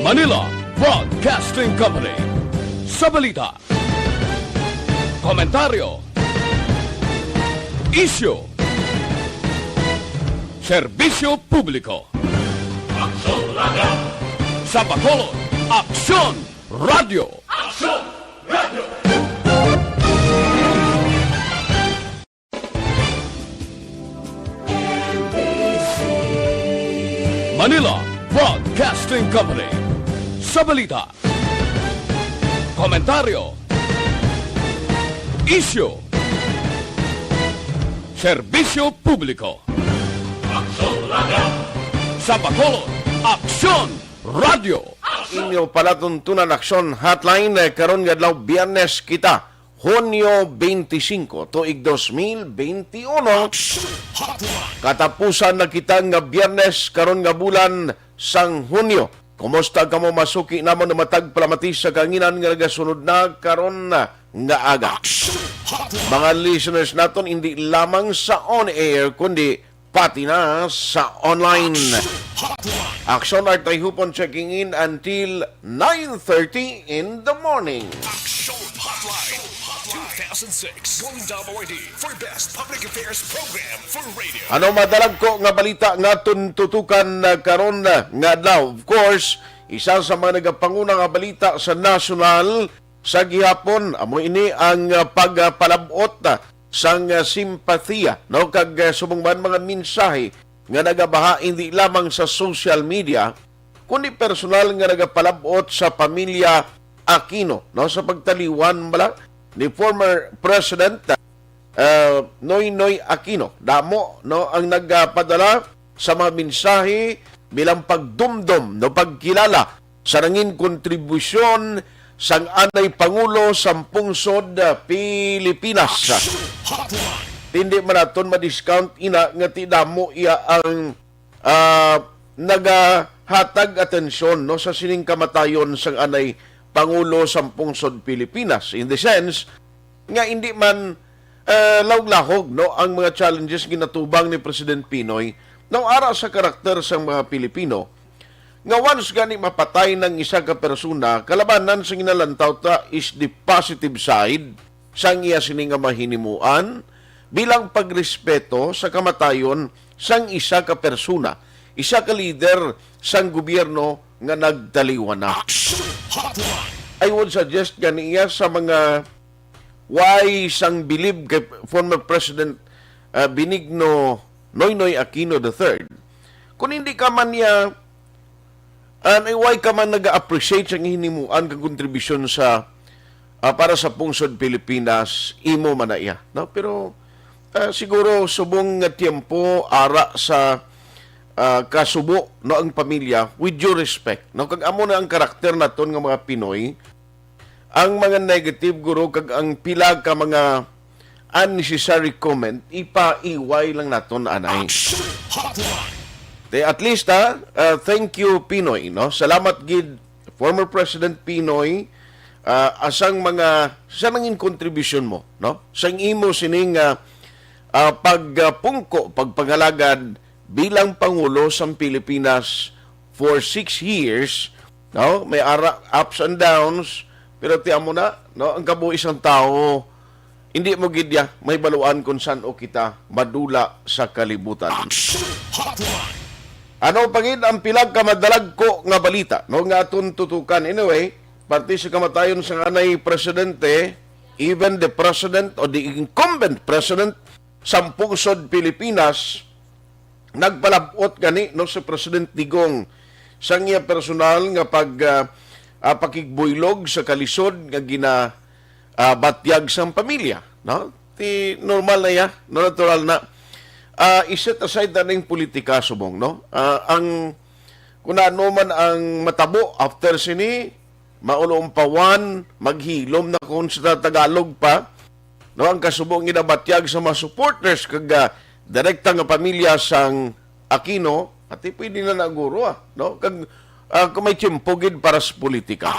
Manila Broadcasting Company. Sa balita, komentaryo, isyu, serbisyo publiko. Aksyon Radio. Sa Bacolod, Aksyon Radio. Aksyon Radio. Manila Broadcasting Company. Sa balita, komentaryo, isyu, serbisyo publiko. Aksyon Radio. Sa Bacolod, Aksyon Radio. Inyo palatuntunan Aksyon Hotline karon nga adlaw Biyernes kita Hunyo 25 tuig 2021. Katapusan na kita nga Biyernes karon nga bulan sang Hunyo. Kumusta ka mo masuki namon na matag palamatis sa kanginan nga nagasunod na karon nga aga. Mga listeners naton hindi lamang sa on-air kundi pati na sa online. Aksyon at Tayhopon checking in until 9:30 in the morning. Aksyon Hotline 2006 going WID for best public affairs program for radio. Ano madalag ko nga balita nga tutukan karon nga daw. Of course, isa sa mga nagapanguna nga balita sa national sa gihapon amo ini ang pagpalabot sang simpatiya no kag subongban mga mensahe nga nagabaha hindi lamang sa social media kundi personal nga nagapalabot sa pamilya Aquino no sa pagtaliwan bala ni former President Noynoy Aquino. Damo no ang nagpadala sa mga mensahe bilang pagdumdum no pagkilala sa nangin kontribusyon sang anay Pangulo sampung sod Pilipinas. Hindi man naton ma-discount ina nga ti damo iya ang nagahatag atensyon no sa sining kamatayon sang anay Pangulo sampung sod Pilipinas, in the sense nga hindi man lawg-lahog no ang mga challenges ginatubang ni President Pinoy no ara sa karakter sa mga Pilipino nga once gani mapatay ng isa ka persona kalabanan sa ginalantaw ta is the positive side sang iya sining nga mahinimuan bilang pagrespeto sa kamatayon sang isa ka persona, isa ka leader sang gobyerno nga nagtaliwan na. I would suggest ganiya sa mga why sang believe kay former President Benigno Noynoy Aquino III. Kung hindi ka man niya why ka man nag-appreciate sang hinimuan kang kontribusyon sa para sa pungsod Pilipinas, imo man na iya. No? Pero siguro subong nga tiempo ara sa kasubo no ang pamilya with due respect no kag amo na ang karakter naton nga mga Pinoy ang mga negative guro kag ang pila ka mga unnecessary comment ipaiway lang naton anay. At least thank you Pinoy no salamat gid former President Pinoy asang mga sa nangin contribution mo no sang imo sining pagpungko pagpangalagad bilang Pangulo sa Pilipinas for 6 years, no? May ups and downs, pero tiyan mo na, no? Ang kabuo isang tao, hindi mo gidya, may baluan kung saan o kita madula sa kalibutan. Ano pagid ang pilag kamadalag ko nga balita, no? Nga atong tutukan. Anyway, parte sa kamatayon sa anay presidente, even the president or the incumbent president, sampung sod Pilipinas, nagpalabot gani no sa President Digong sang iya personal nga pakigbuylog sa kalisod nga batyag sang pamilya no ti normal na ya no natural na iset aside na ning politika subong no ang kun ano man ang matabo after sini maulompawan maghilom na kun sa Tagalog pa no ang kasubong ginabatyag sa mga supporters kag direkta nga pamilya sang Aquino at pwede na naguro no kag kung may timpogid para sa politika.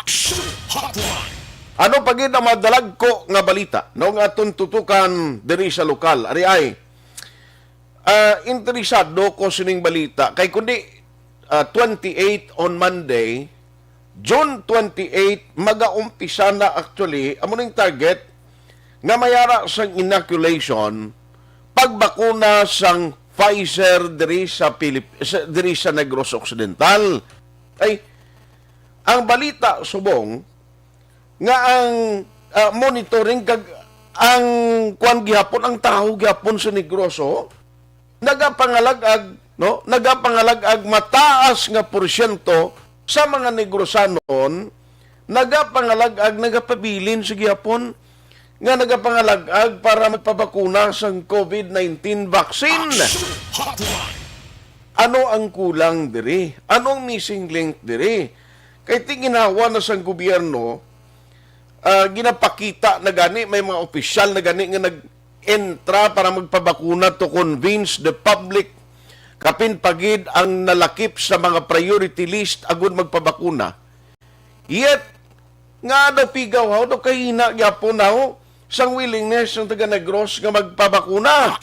Ano pagid ang madalag ko nga balita no nga atong tutukan diri sa lokal ari ay interesado ko sining balita kay kundi 28 on Monday June 28, mag-aumpisa na actually, amo ning target, nga mayara sang inoculation, pagbakuna sang Pfizer diri sa Negros Occidental. Ay, ang balita subong nga ang monitoring kag ang kuan gihapon ang taho gihapon sa Negroso nagapangalagag mataas nga porsyento sa mga Negrosanon nagapabilin sa gihapon nga nagapangalagag para magpabakuna sa COVID-19 vaccine. Ano ang kulang diri? Anong missing link diri? Kay tinginawa na sa gobyerno, ginapakita na gani, may mga opisyal na gani nga nag-entra para magpabakuna to convince the public kapin pagid ang nalakip sa mga priority list agud magpabakuna. Yet, nga daw pigaw daw kahina gyapon na sang willingness ng taga Negros nga magpabakuna.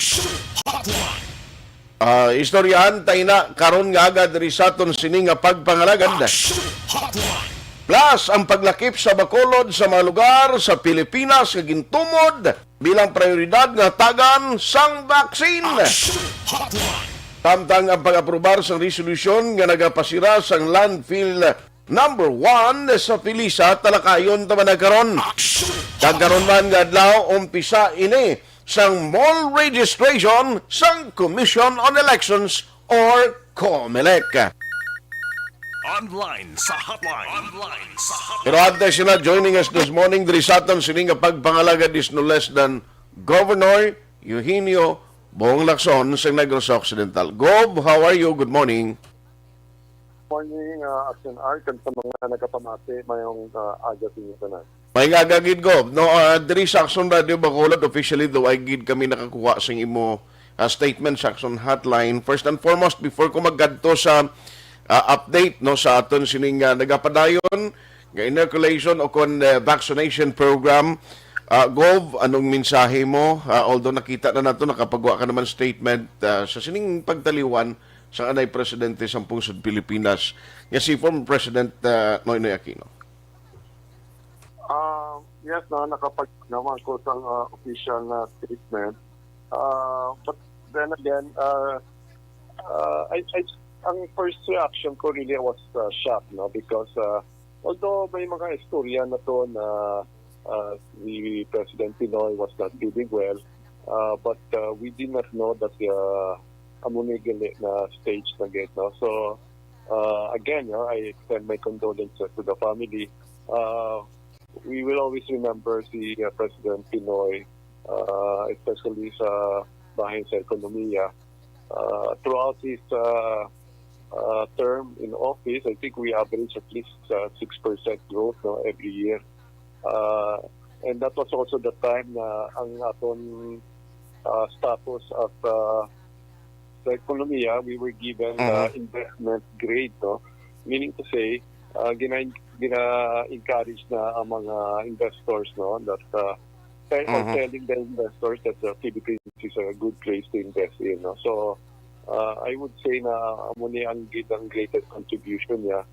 Istoryahan tayo na karon nga agad ri sa aton sini nga pagpangalagad. Plus, ang paglakip sa Bacolod sa mga lugar sa Pilipinas nga gintumod bilang prioridad nga tagan sang vaccine. Tamtang ang pag-aprobar sa resolusyon nga nagapasira sang landfill number 1 sa Pilisa, talakayon taman nagkaroon. Kagkaroon man nga adlaw, umpisa ini sang mall registration sang Commission on Elections or COMELEC. Online sa hotline. Pero ante sila joining us this morning diri sa aton sining pagpangalagad is no less than Governor Eugenio Bong Lacson sa Negros Occidental. Gob, how are you? Good morning. Morning, Aksyon Art, at sa mga nagkapamati, mayong aga sa inyo na. May gagagid, Gob. No, diri sa Aksyon Radio Bacolod, officially though, ay gid kami nakakuha sa imo statement sa Aksyon Hotline. First and foremost, before ko maggadto sa update no sa aton sining nagapadayon nga inoculation o kon vaccination program, Gov, anong mensahe mo? Although nakita na nato nakapagawa ka naman statement sa sining pagtaliwan sa anay presidente sa pungsod Pilipinas nga si former President Noynoy Aquino. Yes, nakapag naman ko sa official na statement. But then again, ang first reaction ko really was shocked, no? Because although may mga istorya na to na the President Pinoy was not doing well, but we did not know that amunigali na stage na gate, no? So again, I extend my condolences to the family. We will always remember si President Pinoy, especially sa bahin sa ekonomiya. Throughout his term in office, I think we average at least 6% growth, no, every year. And that was also the time na ang aton status of sa ekonomiya, we were given investment grade, no? Meaning to say, gina-encourage na ang mga investors, no, that telling the investors that the Philippines is a good place to invest in, no? So I would say na muni ang greatest contribution niya.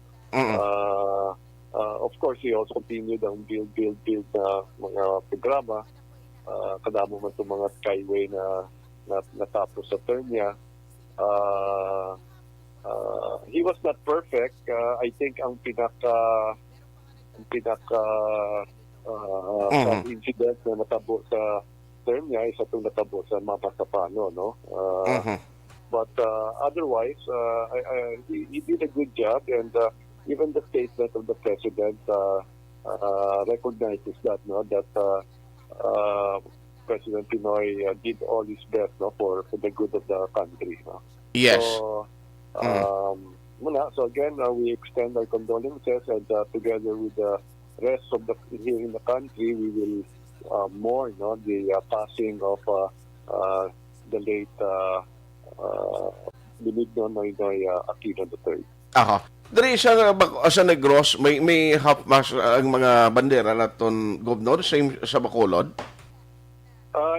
Of course, he also continued ang build na mga programa. Kadamo man itong mga skyway na natapos sa term niya. He was not perfect. I think ang pinaka incident na natabo sa term niya is itong natabo sa Mapasapano, no? But otherwise, he did a good job, and even the statement of the president recognizes that, no, that President Pinoy did all his best, no, for the good of the country, no? Yes. So, so again, we extend our condolences, and together with the rest of the here in the country, we will mourn, no, the passing of the late Benigno Noynoy Aquino III. Aha. Diri sa Negros, may half mast ang mga bandera naton gobernador sa Bacolod.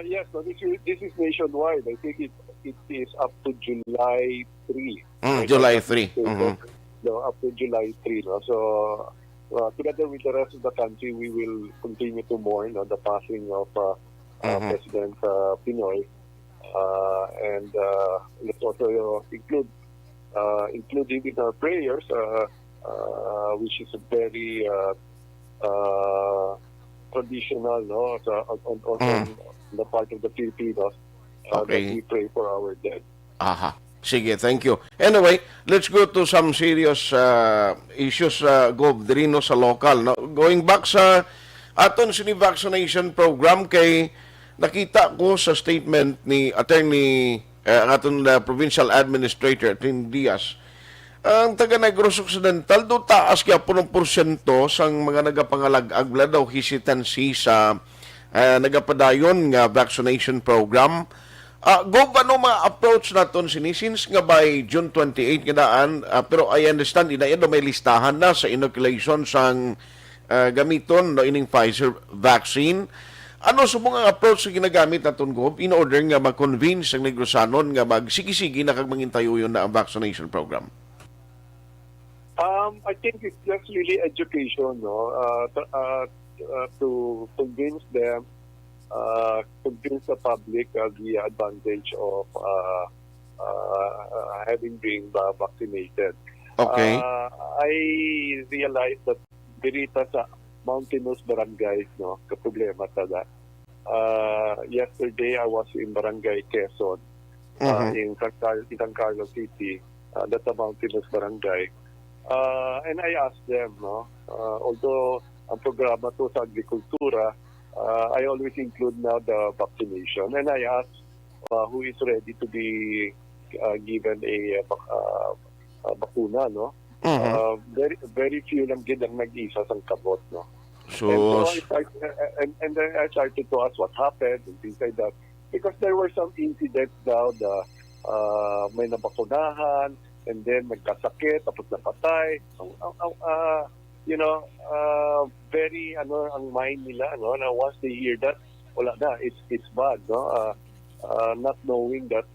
Yes, no, this is nationwide. I think it is up to July 3. July 3. No, up to July 3. No? So together with the rest of the country, we will continue to mourn the passing of President Pinoy. And let's also include him in our prayers, which is a very traditional, on the part of the Filipinos, that we pray for our dead. Aha. Sige, thank you. Anyway, let's go to some serious issues, Gov, dirino sa local. No? Going back sa aton sini vaccination program, kay nakita ko sa statement ni Attorney, aton Provincial Administrator, Attorney Diaz, ang taga Negros Occidental, do taas kaya 10% sang mga nagapangalag-agla daw hesitancy sa nagapadayon nga vaccination program. Gov, ano mga approach naton sinisins nga by June 28 kadaan, pero I understand inayan may listahan na sa inoculation sang gamiton no ining Pfizer vaccine. Ano sa mga approach sa ginagamit naton, Gov, in order nga mag-convince ang Negrosanon nga magsigi-sigi na kag mangintayoyon na ang vaccination program? I think it's just really education, to convince them, convince the public of the advantage of having been vaccinated. Okay. I realized that dirita sa mountainous barangays, kaproblema tada. Yesterday, I was in Barangay Quezon, in San Carlos City. That's a mountainous barangay. And I asked them, although ang programa to sa agrikultura, I always include now the vaccination. And I asked who is ready to be given a bakuna, very very few lang din ang nag-isa sang kabot, So, and then I started to ask what happened and things like that. Because there were some incidents now may nabakunahan, and then nagkasakit, tapos napatay. Very, ang mind nila, na once they hear that, wala na, it's bad, not knowing that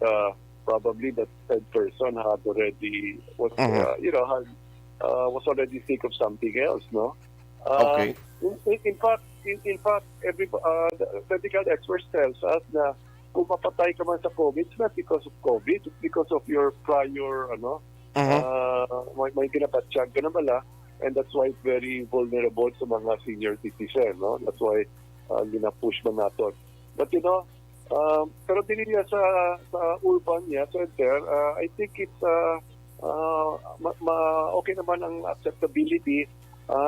probably that third person was already sick of something else, okay. In fact, every medical experts tells us na kung mapatay ka man sa COVID, it's not because of COVID, it's because of your prior, may ginabatsyag ka na bala, and that's why it's very vulnerable sa mga senior citizen, That's why gina-push man natin. But, pero diniliya sa urban center, I think it's, okay naman ang acceptability.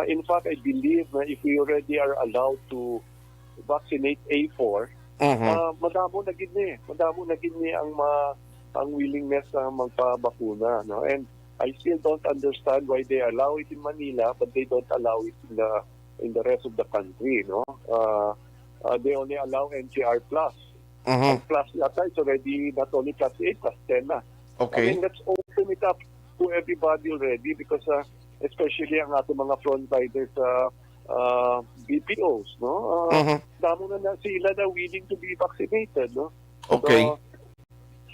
In fact, I believe na if we already are allowed to vaccinate A4, madamo na gid ni ang willingness na magpabakuna, and I still don't understand why they allow it in Manila but they don't allow it in the rest of the country, they only allow NCR plus. Plus yata is already not only plus 8, plus 10 na. Okay. I mean, let's open it up to everybody already because especially ang ating mga frontliners BPOs, damo na sila na willing to be vaccinated, Okay.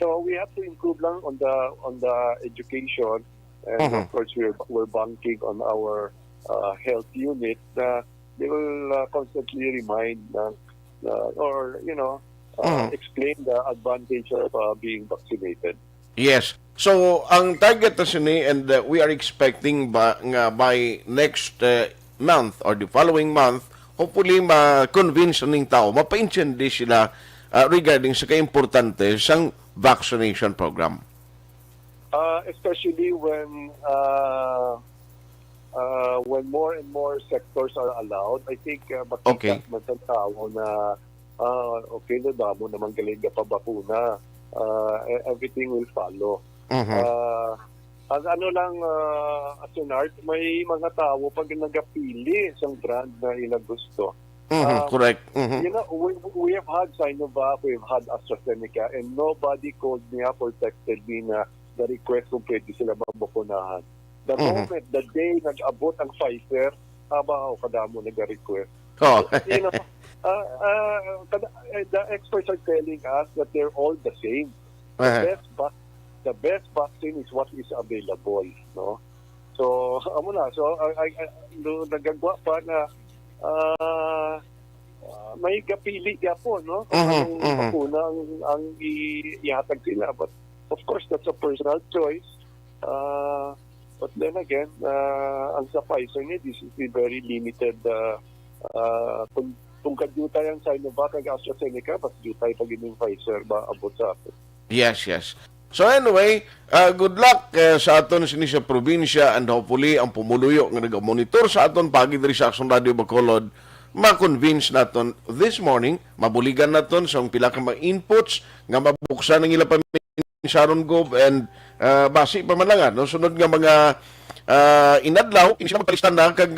So we have to improve lang on the education, and of course we're banking on our health unit na they will constantly remind explain the advantage of being vaccinated. Yes. So, ang target na sini, and we are expecting by next month or the following month, hopefully ma-convince ng tao, mapa-intindi sila regarding sa kaimportante sang vaccination program. Especially when more and more sectors are allowed, I think makita man sa tao na okay na damo naman galing ka pa bakuna. Everything will follow. Ang Aksyon, may mga tao pag nagapili isang brand na ilang gusto. Correct. We have had Sinovac, we've had AstraZeneca, and nobody called me up or texted me na the request kung pwede sila mabakunahan. The moment, the day nag-abot ang Pfizer, kadamo nag-request. The experts are telling us that they're all the same. The best vaccine is what is available, So, amo na. So, nagagawa pa na may kapili po, no? Kung anong bakuna ang ihatag sila. But, of course, that's a personal choice. But then again, ang sa Pfizer niya, this is a very limited. Kung kadutay ang Sinovac at AstraZeneca, mas dutay pag yung Pfizer ba abot sa atin. Yes, yes. So anyway, good luck sa aton sini sa probinsya and hopefully ang pumuluyo nga nag-monitor sa aton pagi diri sa Aksyon Radio Bacolod ma-convince naton this morning, mabuligan naton sa pila ka mga inputs nga mabuksan ng ila Sharon Gov and basi pa man lang no sunod nga mga inadlaw hindi sila magpalistan na kag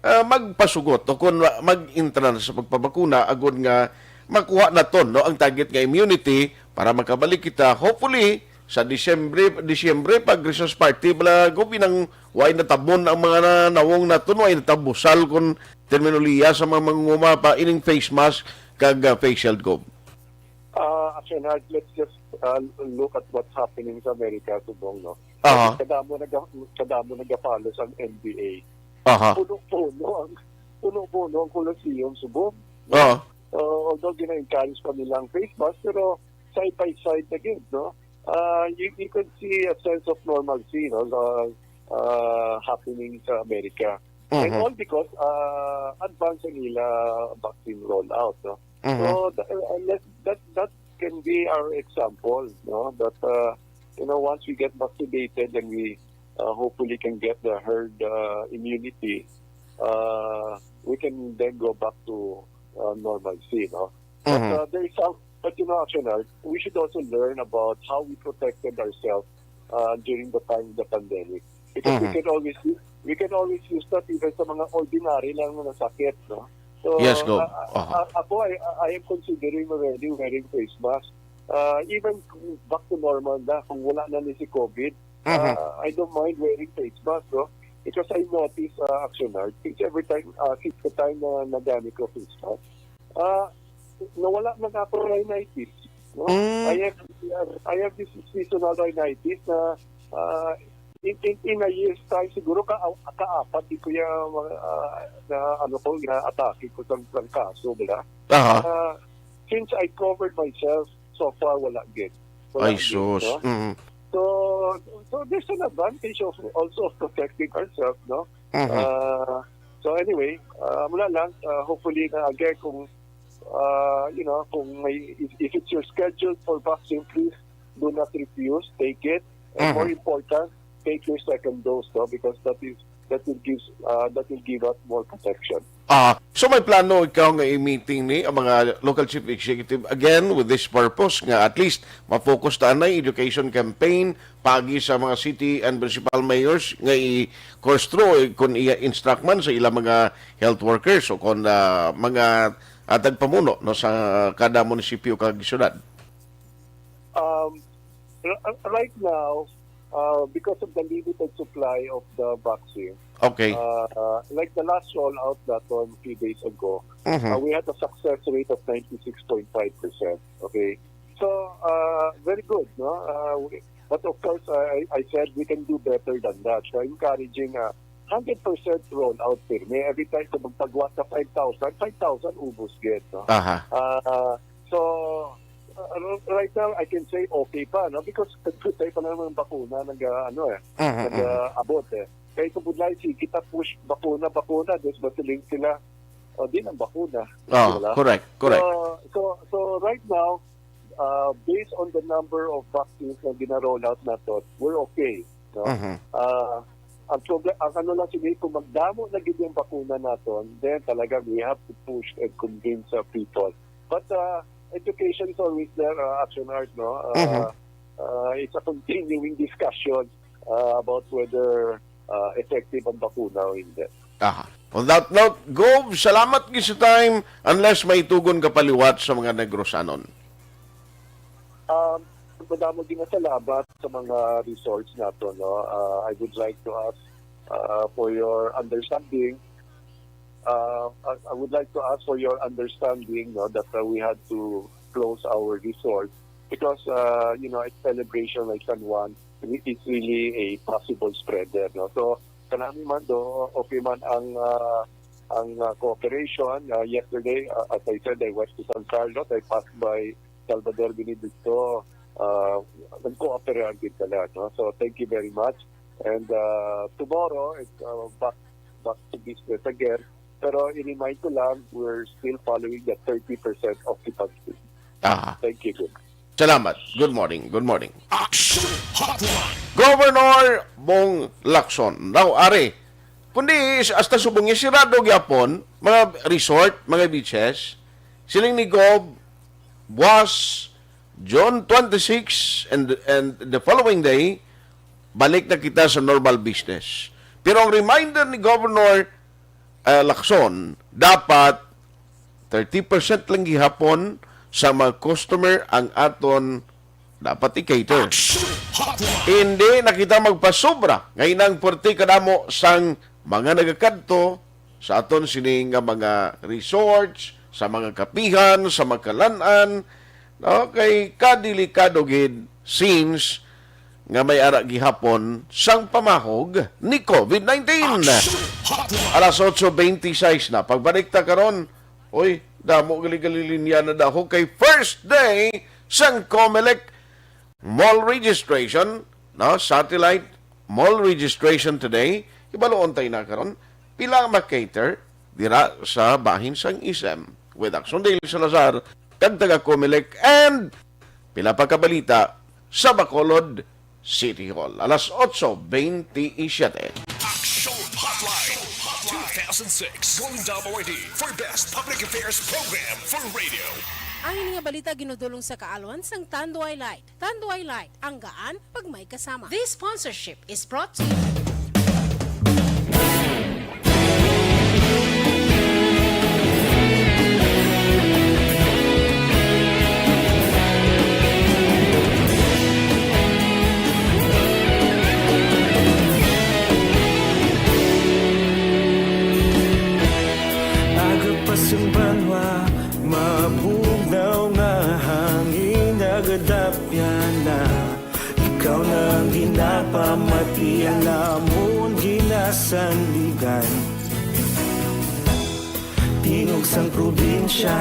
magpasugot o kung mag-intra sa pagpabakuna agud nga makuha naton no ang target nga immunity para makabalik kita hopefully sa Disyembre pag Christmas party bala gobi nang way natabon ang mga nawong naton way natabusal kun terminolohiya sa mga mangunguma pa ining face mask kag face shield gob. Actually, let's just look at what's happening sa America subong no. Kadamo nag-follow sa NBA. Puno-puno ang Coliseum subong. Although gina-encourage pa nilang face mask pero side by side again no. You can see a sense of normalcy no happening sa America. And all because advance nila vaccine rollout no. So that can be our example no that once we get vaccinated and we hopefully can get the herd immunity we can then go back to normalcy no. But there is some Aksyon, we should also learn about how we protected ourselves during the time of the pandemic because we can always use that even sa mga ordinary lang na sakit no. So, yes, go. Ako, I am considering already wearing face mask. Even back to normal na, kung wala na ni si COVID, I don't mind wearing face mask, no? Because I notice, Aksyon, since every time, since the time na nagamit ko face mask, nawala na ako rhinitis. No? I have this seasonal rhinitis na in a year's time siguro kaapat di ko atake ko sa kaso bala. Since I covered myself so far wala again. Ay sus. No? So there's an advantage of also protecting ourselves no. So anyway, mula lang hopefully na again kung kung may if it's your schedule for vaccine please do not refuse, take it. And more important, take your second dose no because that will give us more protection. So may plano ikaw nga i-meeting ni ang mga local chief executive again with this purpose nga at least ma-focus ta na education campaign pagi sa mga city and municipal mayors nga i-course through kung i-instruct man sa ilang mga health workers o kung mga tagpamuno no sa kada munisipyo kag syudad. Right now because of the limited supply of the vaccine. Okay. Like the last rollout that a few days ago, we had a success rate of 96.5%. Okay. So, very good, no? But of course, I said we can do better than that. So, encouraging 100% rollout firme. Every time sa magpagawa sa 5,000 ubos get, no? So, right now I can say okay pa no because tayo pa naman ng bakuna nag-abot kaya ito budlay kita push bakuna des basiling sila din ang bakuna correct so right now based on the number of vaccines na gina-roll out nato we're okay no ang problem ang lang sige kung magdamo na gid yung bakuna naton then talaga we have to push and convince people but education is always there, Aksyon Art, no? It's a continuing discussion about whether effective ang bakuna o hindi. On that note, Gov, salamat sa time unless may tugon ka paliwat sa mga negrosanon. Madamo din na salamat sa mga resorts nato, no? I would like to ask for your understanding. I would like to ask for your understanding no, that we had to close our resort because it's celebration like San Juan is really a possible spreader. No? So, kanami man do, okay man ang cooperation. Yesterday, as I said, I went to San Carlos. I passed by Salvador Benedicto. Nag-cooperate din pala. No? So, thank you very much. And tomorrow, it's back to business again. Pero i-remind ko lang, we're still following the 30% occupancy. Thank you. Salamat. Good morning. Good morning. Aksyon Hotline. Governor Bong Lacson. Now, ari, kundi hasta subungi sirado gyapon, mga resort, mga beaches, siling ni Gov was June 26 and the following day, balik na kita sa normal business. Pero ang reminder ni Governor Lacson, dapat 30% lang gihapon sa mga customer ang aton dapat i-cater. Hindi na kita magpasobra. Ngayon ang puwerte kadamo sang mga nagakadto sa aton sining mga resorts, sa mga kapihan, sa mga kalanan, no? Kay kadelikado gid since nga may ara gihapon sang pamahog ni COVID-19. Alas 8:26 na. Pagbalik ta karon, oy, damo gali-gali linya na daho kay first day sang COMELEC mall registration, no? Satellite mall registration today. Ibaloon tayo na karon. Pila ma-cater dira sa bahin sang ISM with Aksyon Daily Salazar, kag taga COMELEC, and pila pa kabalita sa Bacolod City Hall. Alas 8:27. Aksyon Hotline 2006 1 for Best Public Affairs Program for Radio. Ang ini nga balita ginudulong sa kaalwan sang Tanduay Light. Tanduay Light, ang gaan pag may kasama. This sponsorship is brought to you. Banwa, mabugnaw nga hangin nagadapyan na ikaw nang ginapamatian namon ginasandigan. Tinog sang probinsya,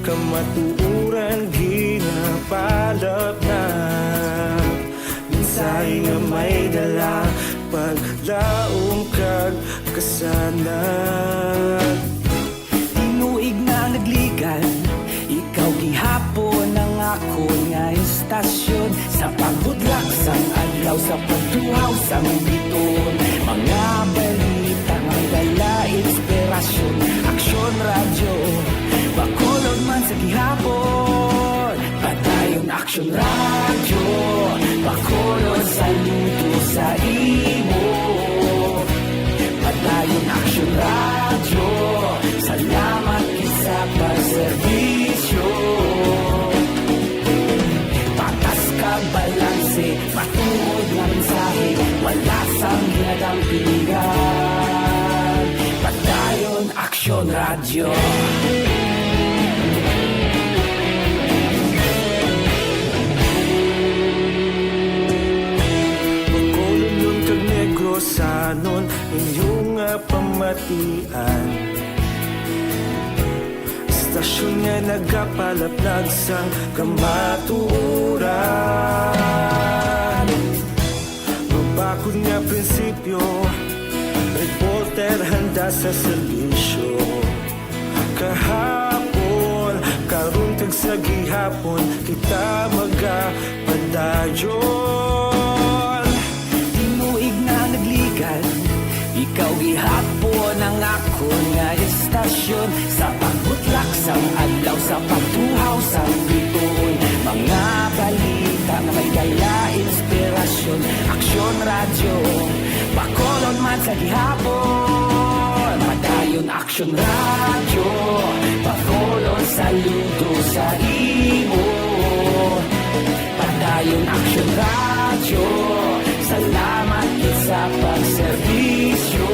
kamatuuran ginapalap na minsay nga may dala paglaong kag kasanan. Nagligan, ikaw gihapon ang ako nga istasyon sa pagbudlak sang adlaw sa pagduhaw sang biton. Mga balita nga dala inspirasyon, Aksyon Radyo, Bacolod man sa gihapon. Padayon Aksyon Radyo, Bacolod saludo sa imo. Padayon Aksyon Radyo, salamat sa pagserbisyo. Patas ka balanse, matuod na mensahe, wala sang ginadang piligan. Padayon Aksyon Radyo. Bacolod kag Negrosanon, inyong pamatian. Stasyon nga nagapalaplag sang kamaturan. Mabakod nga prinsipyo, reporter handa sa serbisyo. Kahapon, karuntag sa gihapon, kita magapadayon. Tinuig na nagligan, ikaw gihapon ang ako nga istasyon sa pagbutlak sang adlaw sa pagtuhaw sang biton. Mga balita na may dala inspirasyon, Aksyon Radyo, Bacolod man sa gihapon. Padayon Aksyon Radyo, Bacolod saludo sa imo. Padayon Aksyon Radyo, salamat sa pagserbisyo.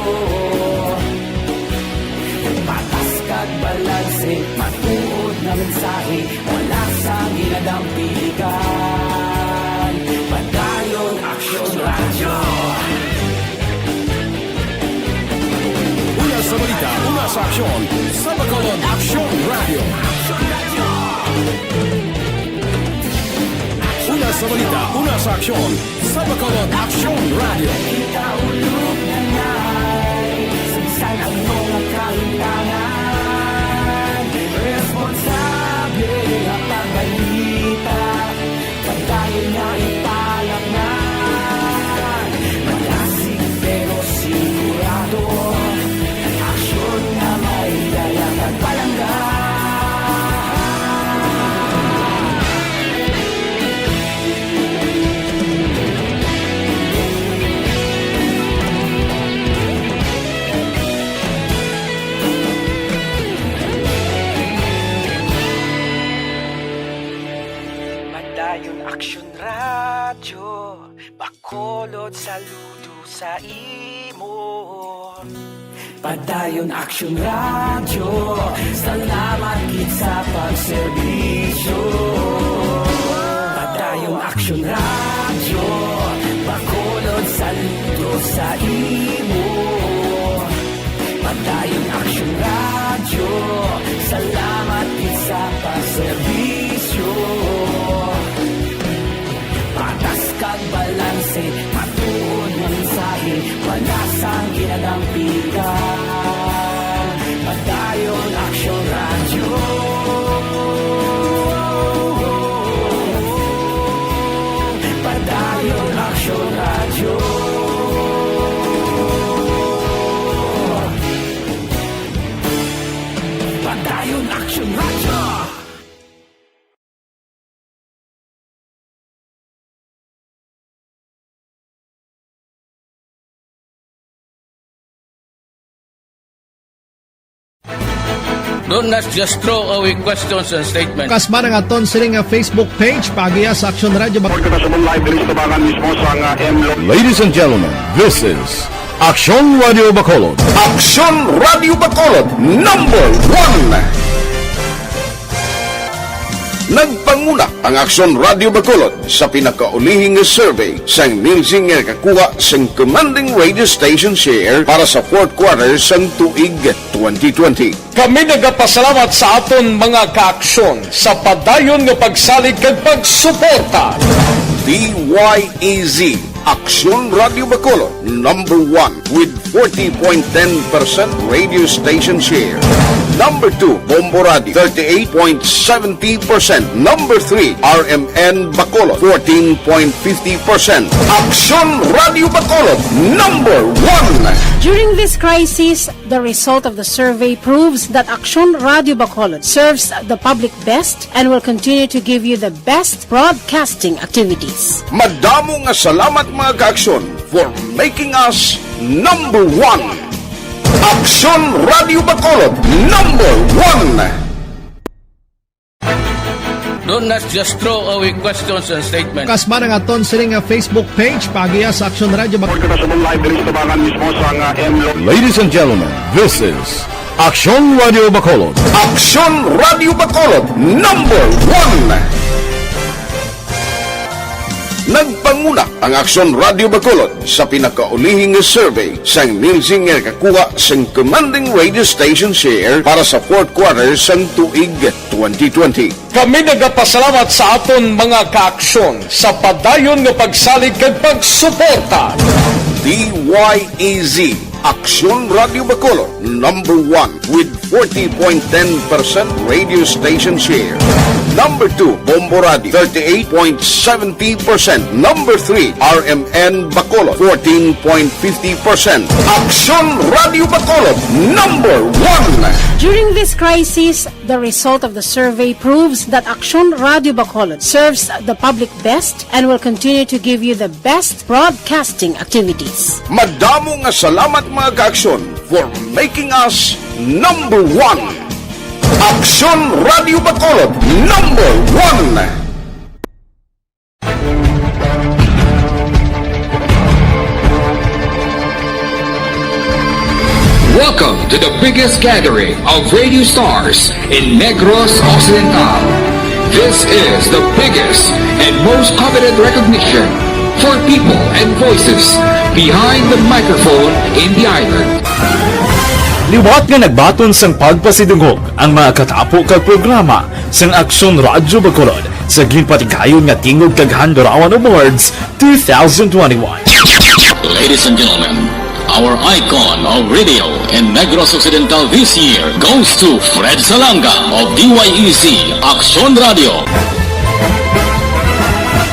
Patas kag balanse, matuod na mensahe, wala sang ginadang piligan. Padayon Aksyon sa aksyon sa Bacolod Aksyon Radio. Una sa balita, una sa aksyon sa Bacolod Aksyon Radio. Kaulog na na'y Sinsan ang mga kahintangan Responsable at pagbalita Pagdayo na ipalak na Malasig pero sigurado Aksyon na may dalang at palangga Madayon Aksyon Radyo Bacolod saludo sa imo Padayon Aksyon Radyo Salamat gid sa pagserbisyo Padayon Aksyon Radyo Bacolod saludo sa imo Padayon Aksyon Radyo Salamat gid sa pagserbisyo Patas kag balanse Matuod ng mensahe Wala sang ginadampikan Padayon Aksyon Radyo Padayon Aksyon Radyo Padayon Aksyon Radyo Do not just throw away questions and statements. Kasma ng aton sining nga Facebook page pagiya sa Aksyon Radio. Ladies and gentlemen, this is Aksyon Radio Bacolod. Aksyon Radio Bacolod, number 1. Nagpanguna ang Aksyon Radio Bacolod sa pinakaulihing survey sang Nilsing nga kakuha sang commanding radio station share para sa fourth quarter sang tuig 2020. Kami nagapasalamat sa aton mga kaaksyon sa padayon nga pagsalig kag pagsuporta. DYEZ Aksyon Radio Bacolod, number 1 with 40.10% radio station share. Number 2, Bombo Radio, 38.70%. Number 3, RMN Bacolod, 14.50%. Aksyon Radio Bacolod, number 1. During this crisis, the result of the survey proves that Aksyon Radio Bacolod serves the public best and will continue to give you the best broadcasting activities. Madamo nga salamat mga kaaksyon for making us number 1. Aksyon Radio Bacolod, number 1. Do not just throw away questions and statements. Kasma ng aton sining nga Facebook page pagiya sa Aksyon Radio. Ladies and gentlemen, this is Aksyon Radio Bacolod. Aksyon Radio Bacolod, number 1. Nagpanguna ang Aksyon Radio Bacolod sa pinakaulihing survey sang Nilsing nga kakuha sang commanding radio station share para sa fourth quarter sang tuig 2020. Kami nagapasalamat sa aton mga kaaksyon sa padayon nga pagsalig kag pagsuporta. DYEZ Aksyon Radio Bacolod, number 1 with 40.10% radio station share. Number 2, Bombo Radio, 38.70%. Number 3, RMN Bacolod, 14.50%. Aksyon Radio Bacolod, number 1. During this crisis, the result of the survey proves that Aksyon Radio Bacolod serves the public best and will continue to give you the best broadcasting activities. Madamo nga salamat mga kaaksyon for making us number 1. Aksyon Radio Bacolod, number 1. Welcome to the biggest gathering of radio stars in Negros Occidental. This is the biggest and most coveted recognition for people and voices behind the microphone in the island. Liwat nga nagbaton sang pagpasidungog ang mga katapo kag programa sang Aksyon Radyo Bacolod sa ginpatigayon nga Tingog kag Handurawan Awards 2021. Ladies and gentlemen, our icon of radio in Negros Occidental this year goes to Fred Salanga of DYEC Aksyon Radio.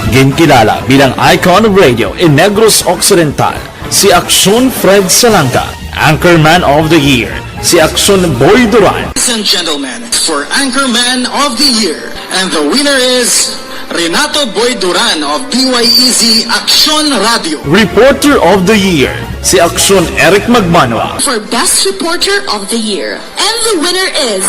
Ginkilala bilang icon of radio in Negros Occidental, si Aksyon Fred Salanga. Anchorman of the Year, si Aksyon Boy Duran. Ladies and gentlemen, for Anchorman of the Year, and the winner is Renato Boy Duran of DYEC Aksyon Radio. Reporter of the Year, si Aksyon Eric Magmanwa. For Best Reporter of the Year, and the winner is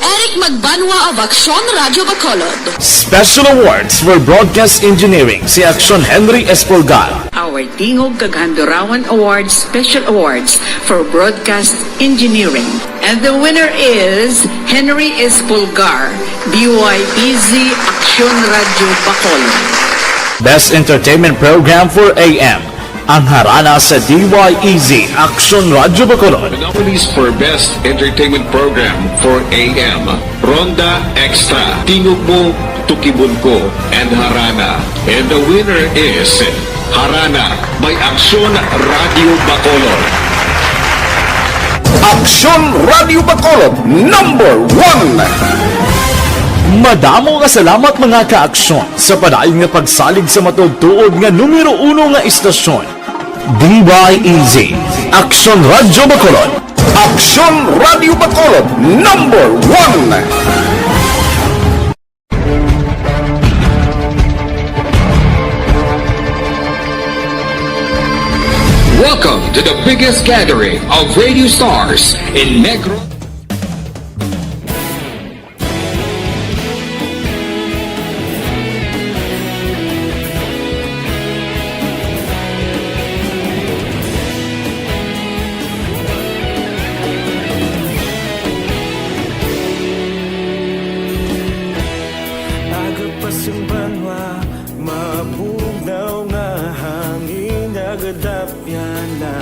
Eric Magbanwa of Aksyon Radio Bacolod. Special Awards for Broadcast Engineering, si Aksyon Henry Espolgar. Our Tingog kag Handurawan Awards Special Awards for Broadcast Engineering. And the winner is Henry Espolgar, DYEC Aksyon Radio Bacolod. Best Entertainment Program for AM, ang harana sa DYEC Aksyon Radio Bacolod. The nominees for Best Entertainment Program for AM, Ronda Extra, Tingog Mo, Tukibon Ko, and Harana. And the winner is Harana by Aksyon Radio Bacolod. Aksyon Radio Bacolod, #1. Madamo nga salamat mga ka-aksyon sa padayon nga pagsalig sa matudtuod nga numero 1 nga istasyon. DYEC Aksyon Radio Bacolod. Aksyon Radio Bacolod, #1. Welcome to the biggest gathering of radio stars in Negros. Agapasang banwa, mabugnaw nga hangin agadapyan na.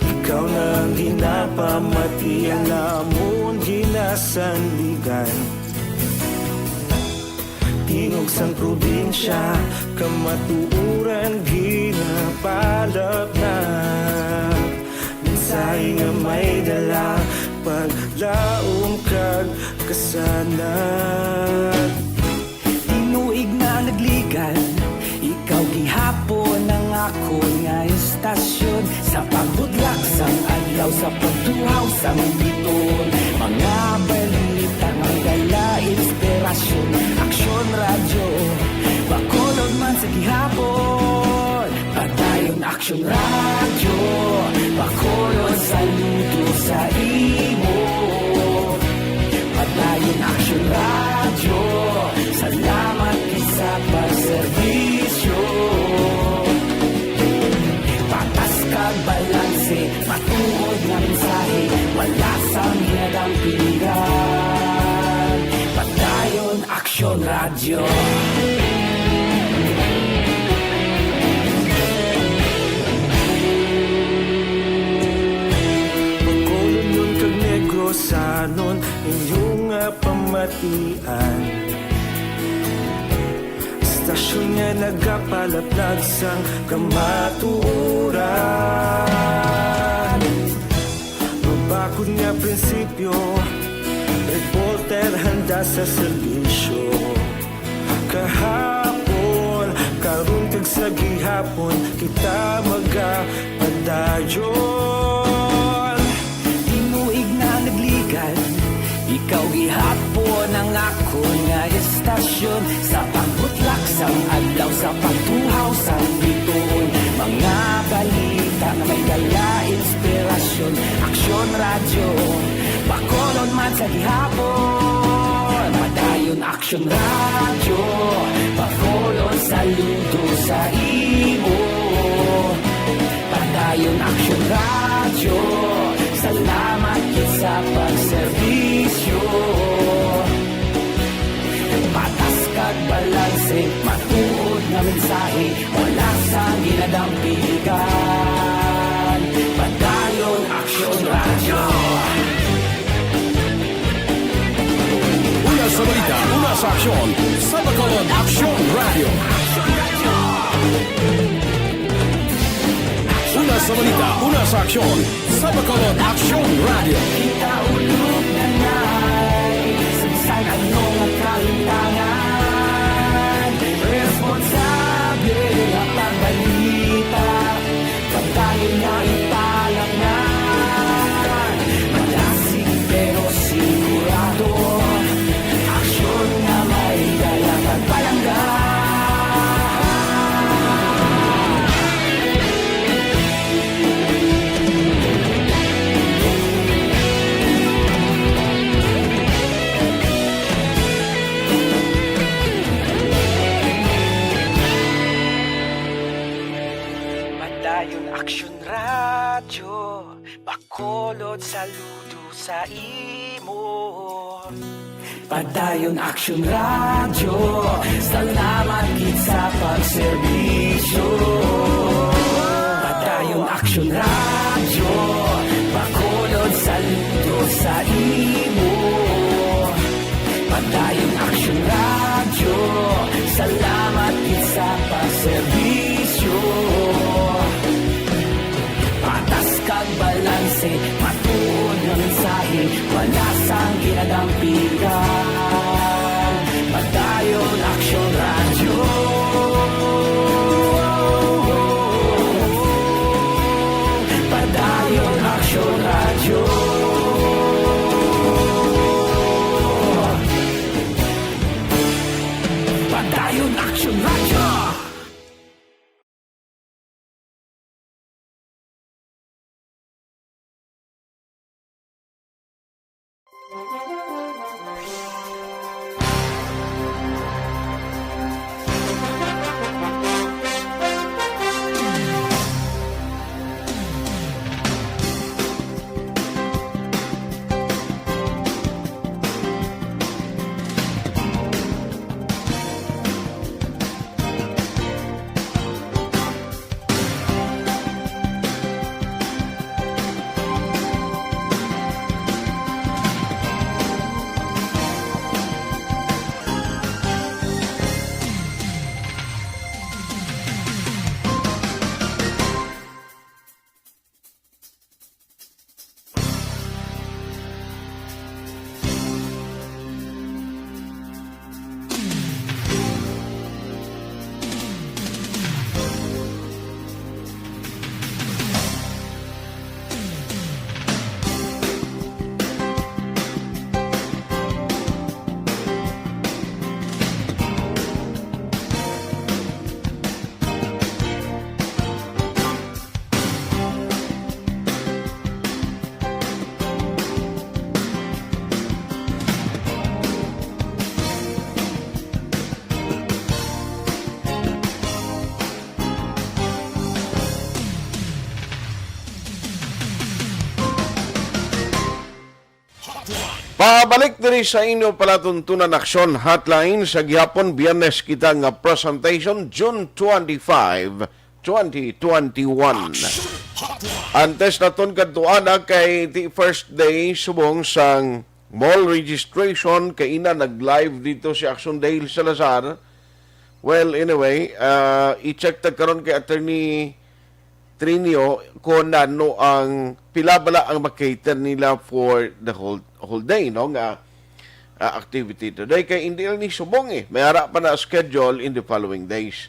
Ikaw nang ginapamatian namon ginasandigan. Tingog sang probinsya, kamatuuran ginapalap na. Minsay nga may dala, paglaom kag kasanat. Tinuig na nagligan, ikaw gihapon ang ako nga istasyon. Sa pagbudlak sang adlaw, sa pagtuhaw sang biton. Mga balita, mga dala, inspirasyon. Aksyon radyo, Bacolod man sa gihapon. Padayon Aksyon radyo, Bacolod saludo sa imo. Padayon Aksyon radyo, salamat sa pagserbisyo. Patas kag balanse, matuod nga mensahe, wala sang hinadampingan. Padayon Aksyon radyo. Bacolod nun kag Negros anon inyong pamatian. Istasyon nga nagapalaplag sang kamatuuran. Mabakod nga prinsipyo, reporter handa sa serbisyo. Kahapon, karon kag sa gihapon, kita magapadayon. Tinuig na nagligan, ikaw gihapon ang ako nga istasyon. Sa pagbutlak sang adlaw, sa pagtuhaw sang biton. Mga balita na may dala, inspirasyon. Aksyon radyo, Bacolod man sa gihapon. Padayon Aksyon radyo, Bacolod saludo sa imo. Padayon Aksyon radyo, salamat sa pagserbisyo. Patas kag balanse, matuod nga mensahe, wala sang ginadampigan. Padayon Aksyon radyo. aksyon sa Bacolod Aksyon Radio. Una sa balita, una sa aksyon sa Bacolod Aksyon Radio. Kita ulog na na'y sagsag anong ang kalintangan. Responsable ang pagbalita, pagkain na ipalangan. Malasig pero sigurado, aksyon na may dalang pagpalanggan. Madayon Aksyon Radyo, Bacolod saludo sa imo. Padayon Aksyon Radyo, salamat gid sa pagserbisyo. Padayon Aksyon Radyo, Bacolod saludo sa imo. Padayon Aksyon Radyo, salamat gid sa pagserbisyo. Patas kag balanse, matuod nga mensahe, wala sang ginadampigan. Padayon Aksyon Radyo. Padayon Aksyon Radyo. Padayon Aksyon Radyo. Pabalik diri sa inyo palatuntunan aksyon hotline sa gihapon Biyernes kita nga presentation June 25, 2021. Antes naton kadtuana kay the first day subong sang mall registration kay ina nag-live dito si Aksyon Dale Salazar. Well, anyway, i-check tag karon kay Attorney Trinio kung ano ang pilabala ang makater nila for the whole day, no, nga activity today. Kay hindi ni subong may ara pa na schedule in the following days.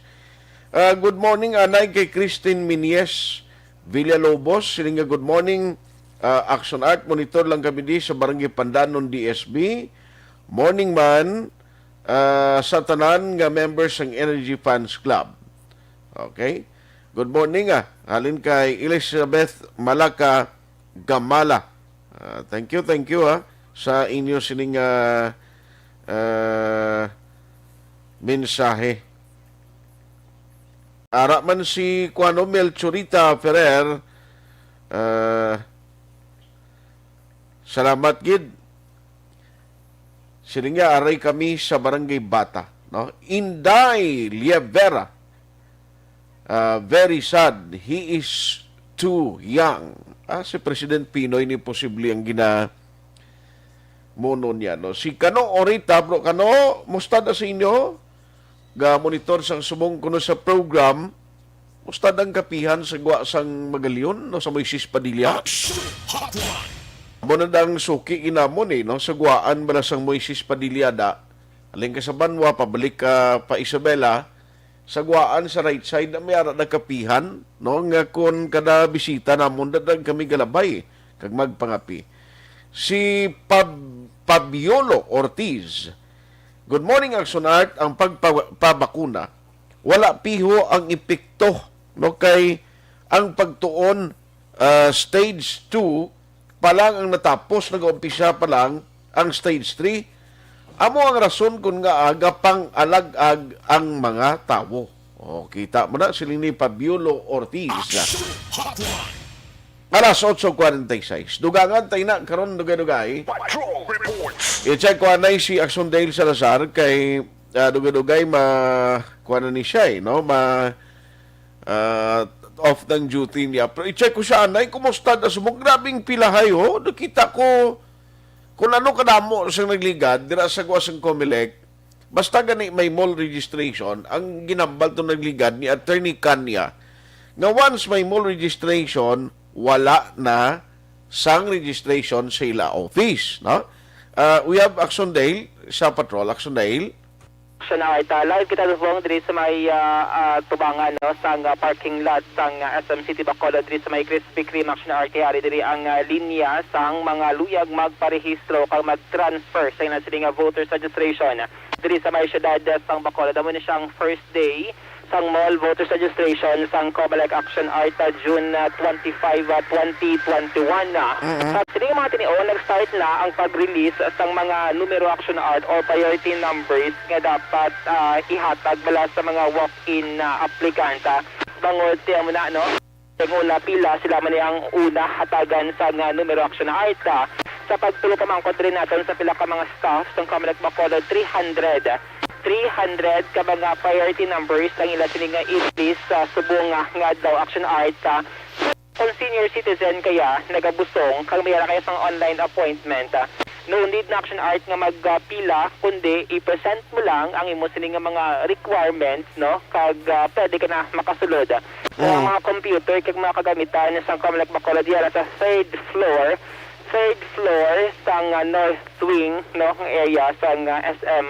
Good morning, anay kay Christine Minies Villalobos. Sila nga good morning. Action Art, monitor lang kami di sa Barangay Pandanon, DSB. Morning man sa tanan nga members ng Energy Fans Club. Okay? Good morning halin kay Elizabeth Malaka Gamala. Thank you sa inyo sining mensahe. Ara man si Kuano Melchorita Ferrer, salamat gid. Sining aray kami sa Barangay Bata, no? Inday Lievera. Very sad. He is too young. Si President Pinoy ni posible ang mono niya. No? Si Kano Orita, bro, Kano, musta na sa inyo? Ga-monitor sang sumong kuno sa program, musta ang kapihan sa gwa sang Magalyon, no, sa Moises Padilla? Muna dang suki inamon no, sa gwaan bala sang Moises Padilla da. Aling ka sa Banwa, pabalik ka pa Isabela, sa gwaan sa right side na may ara na kapihan, no, nga kung kada bisita namon dadag kami galabay, kag magpangapi. Si Pabiolo Ortiz, good morning, Aksyon Art. Ang pagpabakuna, wala piho ang epekto, no, kay ang pagtuon stage 2 pa lang ang natapos, nag-umpisa pa lang ang stage 3. Amo ang rason kung nga aga pang alag-ag ang mga tao. O, kita mo na siling ni Pabiolo Ortiz. Alas 8:46. Dugangan tayo na, karon dugay-dugay. I-check ko anay si Aksyon Dale Salazar kay dugay-dugay kuha na ni siya, no? Off ng duty niya. Pero i-check ko siya anay, kumusta na sumong grabing pilahay, ho? Nakita ko kung ano kadamo sa nagligad, dira sa Guasang Comelec, basta gani may mall registration, ang ginambal to nagligad ni Attorney Kanya, nga once may mall registration, wala na sang registration sa ila office. No? We have Aksyon Dale sa patrol. Aksyon Dale. Aksyon Art, live kita doon diri sa may tubangan, no, sa parking lot sang SM City Bacolod diri sa may Krispy Kreme. Aksyon Art, kaya diri ang linya sang mga luyag magparehistro kag mag-transfer sa nasiling voters registration diri sa may syudad sang Bacolod. Amo ni siyang first day sang mall voters registration sang Comelec. Aksyon Art, June 25, 2021. Sa sining mga tinion, nag-start na ang pag-release sang mga numero Aksyon Art or priority numbers nga dapat ihatag bala sa mga walk-in applicant. Bangod tiya mo na, no? Ang una pila, sila man ang una hatagan sa numero Aksyon Art. Sa pagtulo pa mga kodrin natin sa pila ka mga staff ng Comelec Bacolod, 300 ka mga priority numbers ang ila sining i-list sa subong nga daw Aksyon Art. Kung senior citizen kaya nagabusong kag mayara kaya sang online appointment, no need na Aksyon Art nga magpila, kundi i-present mo lang ang imo sining mga requirements, no, kag pwede ka na makasulod. Ang mga computer kag mga kagamitan sa Comelec Bacolod yara sa third floor sang north wing, no, area sang SM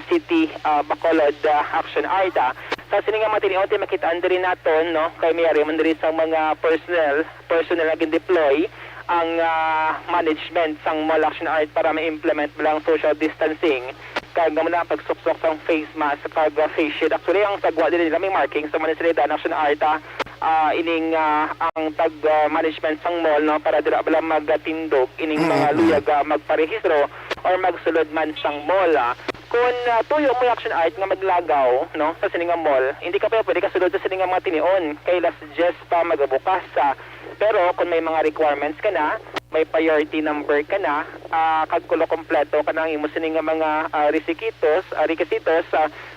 City Bacolod Aksyon Art. Sa sining mga tinion makitaan diri naton, no, kay mayari man diri sa mga personnel na deploy ang management sang mall Aksyon Art para ma-implement bilang social distancing kag na pagsuksok sang face mask kag face shield. Actually ang sagwa diri nila may marking sa management Aksyon Art ining ang tag management sang mall, no, para dira bala magatindog ining mga luyag magparehistro or magsulod man sang mall. Kung tuyo mo Aksyon Art nga maglagaw, no, sa sining mall, hindi ka pa pwede kasulod sa sining mga tinion kay last just pa magabukas. Pero kung may mga requirements ka na, may priority number ka na, kagkulo kompleto ka na ang imo sining mga requisitos,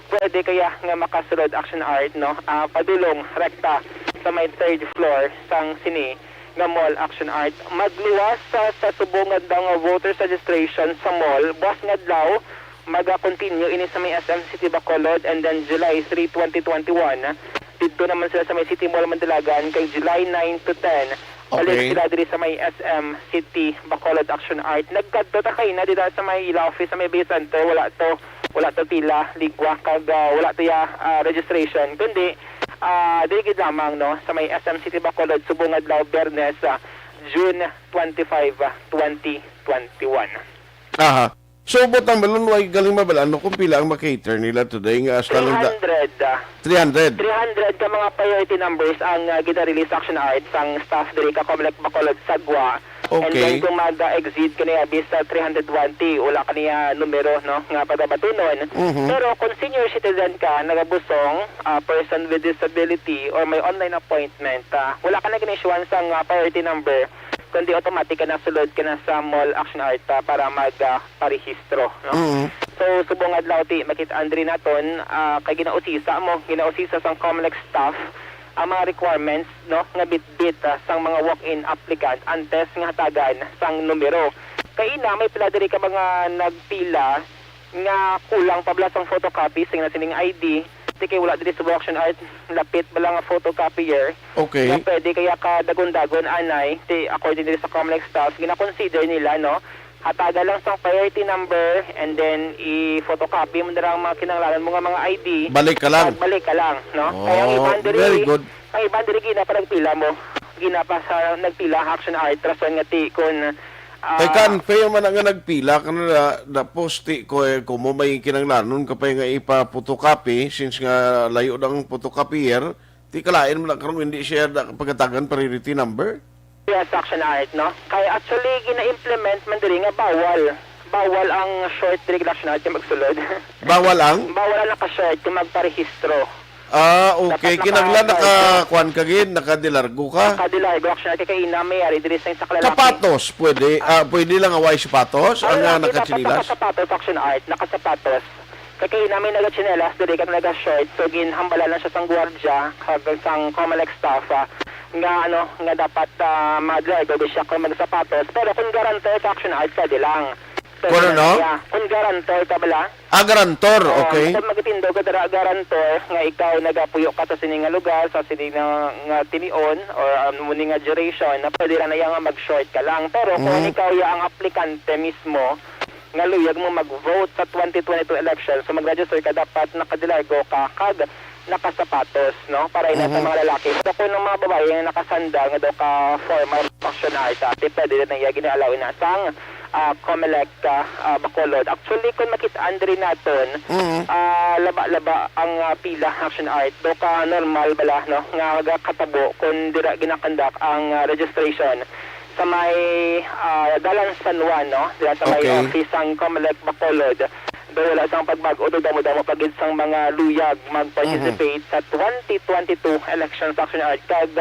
pwede kaya nga makasulod Aksyon Art, no, padulong rekta sa may third floor sang sini nga mall Aksyon Art. Magluwas sa subungad daw nga voters registration sa mall, buwas nga daw mag-continue ini sa may SM City Bacolod, and then July 3, 2021 dito naman sila sa may City Mall Mandalagan kay July 9 to 10. Balik sila diri sa may SM City Bacolod Aksyon Art. Nagkadto ta kay na dito sa may ila office sa may Bay Center, wala to tila ligwa kag wala to registration, kundi dili gid lamang, no, sa may SM City Bacolod subong adlaw Biyernes June 25, 2021. Aha. So, butang balon, why galing mabalan, no, kung pila ang makater nila today nga as 300 ka mga priority numbers ang gina-release Aksyon Art sang staff diri ka Comelec Bacolod Sagwa. And then kung mag-exit ka niya bis sa 320, wala ka niya numero, no, nga padabatunon. Pero kung senior citizen ka, nagabusong, person with disability, or may online appointment, wala ka na ginisyon sang priority number, kundi automatic ka na sulod ka na sa mall Aksyon Art para magparehistro, no? So subong adlaw ti makitaan diri naton kay ginausisa sang Comelec staff ang mga requirements, no, nga bit-bit sang mga walk-in applicant antes nga hatagan sang numero. Kaya ina, may pila diri ka mga nagpila nga kulang pablas ang photocopy sa sining ID. Di kay wala diri sa Aksyon Art, lapit ba lang nga photocopier. Okay. Nga pwede kaya ka dagon-dagon anay, according diri sa Comelec staff, gina-consider nila, no? Hataga lang sa priority number and then i-photocopy mo na mga kinanglanan mo nga mga ID. Balik ka lang. Balik ka lang, no? Oh, Kaya ang ibang diri, very good. ang ibang diri gina pa nagpila mo. Gina pa sa nagpila Aksyon Art, rason nga ti kun Tekan, payo man nga nagpila ka na posti ko kung mo may kinanglanon ka pa nga ipa-photocopy since nga layo ng photocopier, ti kalain mo na karon hindi siya pagkatagan priority number. Yes, Aksyon Art, no? Kaya actually gina-implement man diri nga bawal ang short diri Aksyon Art yung magsulod. Bawal ang? Bawal ang naka-short yung magparehistro. Okay. Kinagla nakakuan ka gid, nakadilargo ka. Nakadilargo Aksyon Art kay ina may ari diri sa lalaki. Sapatos, pwede. Pwede lang away sapatos. Ang nakatsinilas. Nakasapatos Aksyon Art, nakasapatos. Kaya namin nagachinelas, diri ka naga-short, so ginhambala lang siya sang gwardiya, hanggang sang Comelec staff, nga dapat madlargo siya kung magsapatos. Pero kung garantor sa Aksyon Art, pwede lang. Kung ano? Kung garantor ka bala? Garantor, okay. Kung magtindog ka dara garantor, nga ikaw nagapuyo ka sa sining nga lugar, sa sining nga tinion, or muni nga duration, na pwede lang na nga mag-short ka lang. Pero kung ikaw ang aplikante mismo, nga luyag mo mag-vote sa 2022 election, so mag-register ka, dapat nakadilargo ka, kag nakasapatos, no? Para ina sa mga lalaki. So kung ng mga babae nga nakasanda, nga daw ka formal Aksyon Art, pwede na iya ginialaw na sang Comelec Bacolod. Actually, kung makitaan rin natin, laba-laba ang pila Aksyon Art. Do ka normal bala, no? Nga katabo kung dira ginakandak ang registration sa may Dalan San Juan, no? Dira sa may office ang Comelec Bacolod. Do wala sang pagbago, do damo-damo pagid sang mga luyag mag-participate sa 2022 elections Aksyon Art. Kag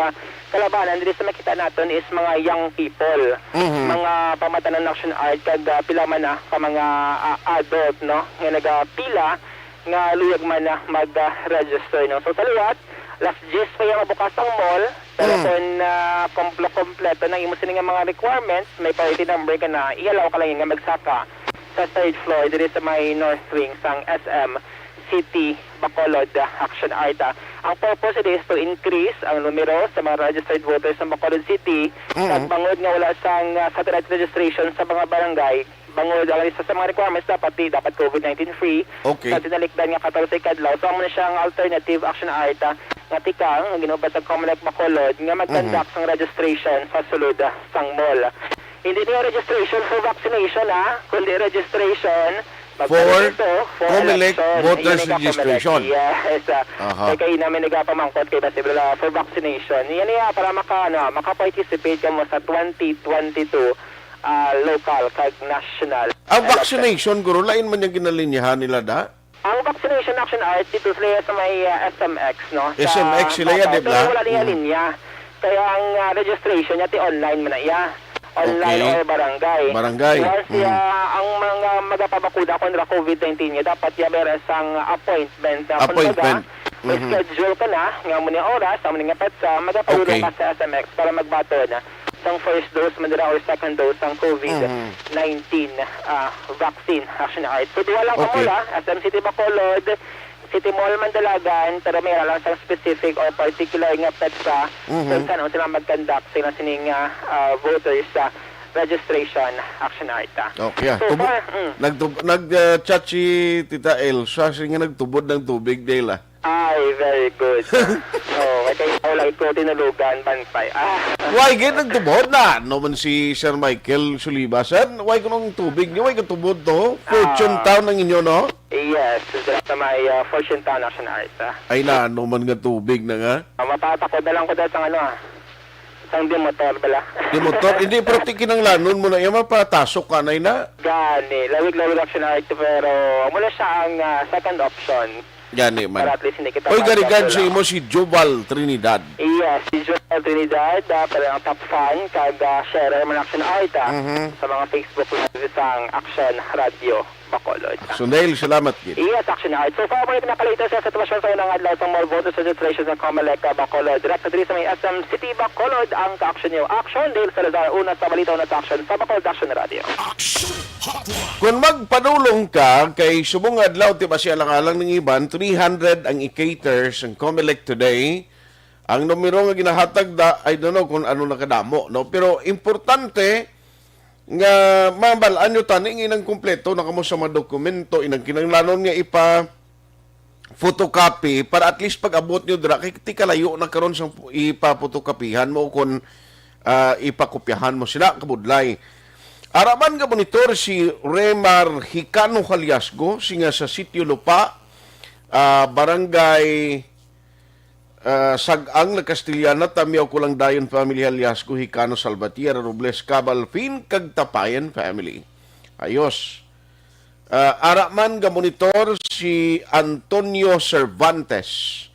kalabanan diri sa makita natin is mga young people, mga pamatanan Aksyon Art, kag pila man na ka mga adult, no? Nga nagapila nga luyag man na mag-register, no? So sa liwat, last 10 pa yung mabukas ang mall, pero kung kompleto na imo sining mga requirements, may priority number ka na, ialaw ka lang yung magsaka sa third floor diri sa may north wing sang SM City Bacolod Aksyon Art. Ang purpose is to increase ang numero sa mga registered voters sa Bacolod City. At bangod nga wala sang satellite registration sa mga barangay, bangod ang isa sa mga requirements dapat COVID-19 free. Sa tinalikdan nga 14 kadlaw, so mo na siyang alternative Aksyon Art nga tikang ang ginubad sa Comelec Bacolod nga mag-conduct sang registration sa sulod sang mall. Hindi niya registration for vaccination, kundi registration for Comelec voters registration. Yes. Kaya namin nagpamangkot kay Basibla for vaccination. Yan para maka-participate ka mo sa 2022 local kag national. Ang vaccination, guro, lain man yung ginalinyahan nila da? Ang vaccination Aksyon Art dito sila sa may SMX, no? SMX sila yan, di ba? Pero wala niya linya. Kaya ang registration niya online man na iya. Online or barangay. Once ang mga magapabakuna kontra COVID-19 niya, dapat niya meron sang appointment. May schedule ka na, nga mo niya oras, nga mo niya petsa, magapulong ka sa SMX para magbato na sang first dose man dira or second dose ang COVID-19 vaccine Aksyon Art. So di walang kamula, SM City Bacolod, City Mall Mandalagan, pero may lang sa specific or particular nga petsa kung saan sila mag-conduct sila sining voters sa registration Aksyon Art. Okay. Nag-chat si Tita Elsa, nga nagtubod ng tubig nila. Ay, very good. Kaya lang ko tinulugan, banpay. Why, nagtubod na? Naman si Sir Michael Sulibasan, why ko nung tubig niyo? Why ko tubod to? Fortune Town ng inyo, no? Yes, sa may Fortune Town Aksyon Art. Ay na, naman nga tubig na nga. Mapatakot na lang ko dahil sa isang dimotor bala. Dimotor? Hindi, pero tikin ang lanon mo na yan, mapatasok ka na na. Gani, lawig-lawig Aksyon Art, pero mula siya ang second option. Gani man. Para at least hindi kita Oy, garigan si mo si Jobal Trinidad. Yes, si Jobal Trinidad, parang top fan, kag share man Aksyon Art sa mga Facebook live sang Aksyon Radio Bacolod. So, Dale, salamat, Gid. Yes, Aksyon Art. So far, mga pinakalater sa sitwasyon sa ilang adlaw sa more voters registration sa Comelec Bacolod. Direct sa diri sa may SM City Bacolod ang ka-aksyon niyo. Aksyon, Dale Salazar, una sa balita na sa aksyon sa Bacolod Aksyon Radio. Kung magpadulong ka kay subong adlaw ti ba siya lang-alang ng iban 300 ang i-caters ang Comelec today. Ang numero nga ginahatag da I don't know kung ano nakadamo, no, pero importante nga mabalaan nyo tani inang kumpleto nakamo sa mga dokumento inang kinanglanon nga ipa photocopy para at least pag abot nyo dira kay ti kalayo na karon sa ipa photocopihan mo kung ipakopyahan mo sila kabudlay. Araman nga monitor si Remar Hicano Haliasgo singa sa Sitio Lupa, barangay Sag-ang na Castellana, Tamiaw Kulang Dayon Family Haliasgo, Hicano Salvatierra, Robles, Cabal, Fin, Kagtapayan Family. Ayos. Araman nga monitor si Antonio Cervantes.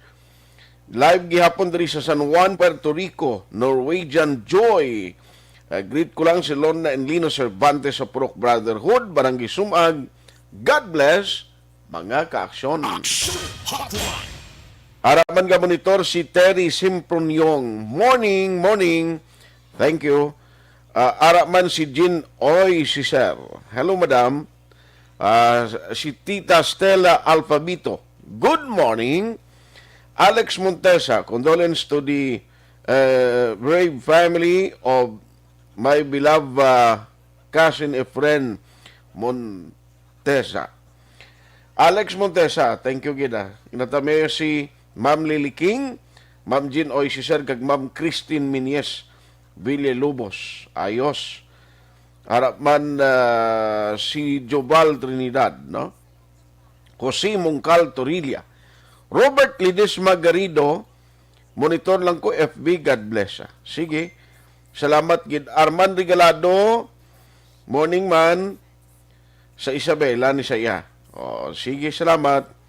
Live gihapon diri sa San Juan, Puerto Rico, Norwegian Joy. Greet ko lang si Lorna and Lino Cervantes sa Purok Brotherhood, Barangay Sumag. God bless, mga ka-aksyon. Araman nga monitor si Terry Simpronyong. Morning, morning. Thank you. Araman si Jean Oy si Sir. Hello, madam. Si Tita Stella Alfabito. Good morning. Alex Montesa. Condolence to the brave family of my beloved cousin and friend Montesa. Alex Montesa, thank you gida. Inatame si Ma'am Lily King, Ma'am Jean Oy si Sir, kag Ma'am Christine Minies Villalobos. Ayos. Harap man si Jobal Trinidad, no? Jose Mungcal Torilla. Robert Lidesma Garrido, monitor lang ko FB, God bless. Sige. Salamat gid. Arman Regalado, morning man sa Isabela ni saya. Oh, sige, salamat.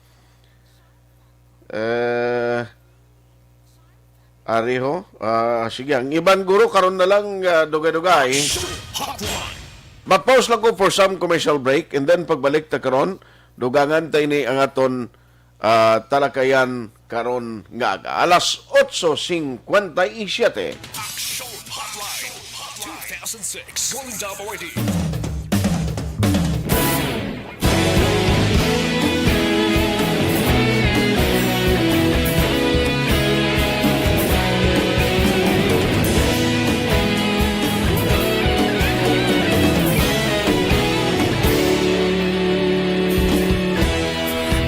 Ariho, sige, ang iban guro karon na lang dugay-dugay. Ma-pause lang ko for some commercial break and then pagbalik ta karon dugangan tay ni ang aton talakayan karon nga aga. Alas 8:57. Action Hotline 2006 Going WID.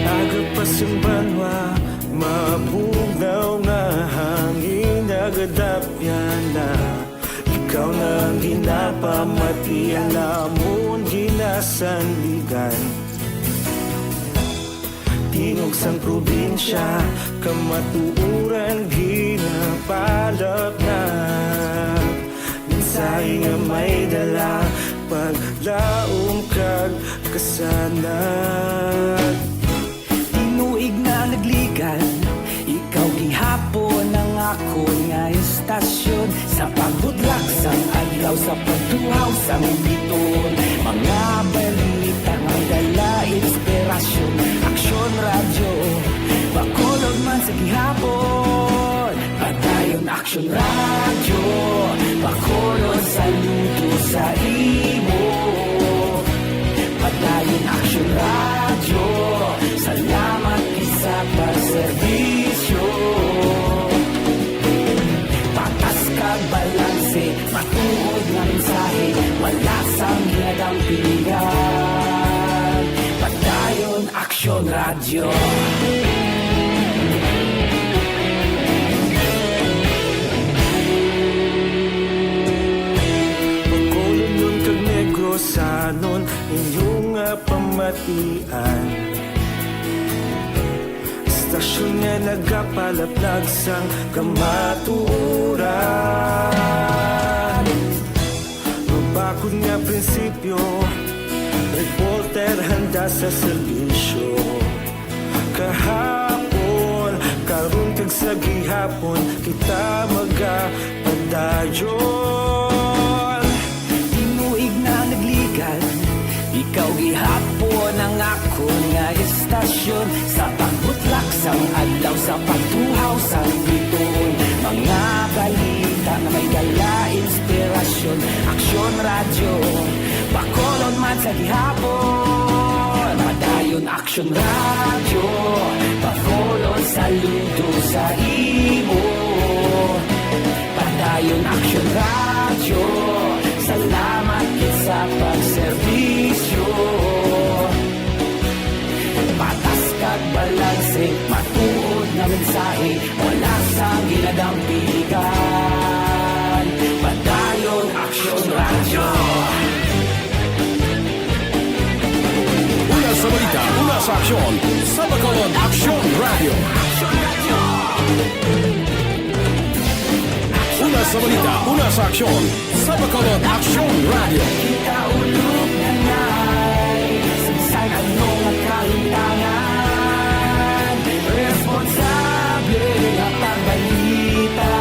Agapasang banwa, mabugaw na hangin, agadapyan na. Ikaw na ginapamatian, lamon ginasanligan. Tinog sang probinsya, kamatuuran ginapalap na. Minsay nga may dala, paglaom kag kasanat. Tinuig na nagligan, ikaw gihapon ang ako nga istasyon. Sa pagudlak sang adlaw, sa pagtuhaw sang biton. Mga balita nga dala inspirasyon. Aksyon radyo, Bacolod man sa gihapon. Padayon Aksyon radyo, Bacolod saludo sa imo. Padayon Aksyon radyo, salamat isa pagserbisyo. Patas kag balanse, matuod nga mensahe, wala sang hinadang pilihan. Padayon Aksyon radyo. Bacolod nun kag Negrosanon, inyong pamatian. Istasyon nga nagapalaplag sang kamaturan. Mabakod nga prinsipyo, reporter handa sa serbisyo. Kahapon, karon kag sa gihapon kita magapadayon. Tinuig na nagligan, ikaw gihapon ang ako nga istasyon. Sa pagbutlak sang adlaw, sa pagtuhaw sang biton, mga balita na may dala inspirasyon. Aksyon radyo, bakolon man sa gihapon. Padayon Aksyon radyo, bakolon saludo sa imo. Padayon Aksyon radyo, salamat kit sa pagserbisyo. Patas kag balanse, matuod na mensahe, wala sang ginadampigan. Padayon Aksyon radyo. Una sa balita, una sa aksyon, sa Bacolod Aksyon Radio. Una sa balita, una sa aksyon, sa Bacolod Aksyon Radio. Kita ulog na na'y sagsay anong nakalintangan. Responsable na pagbalita,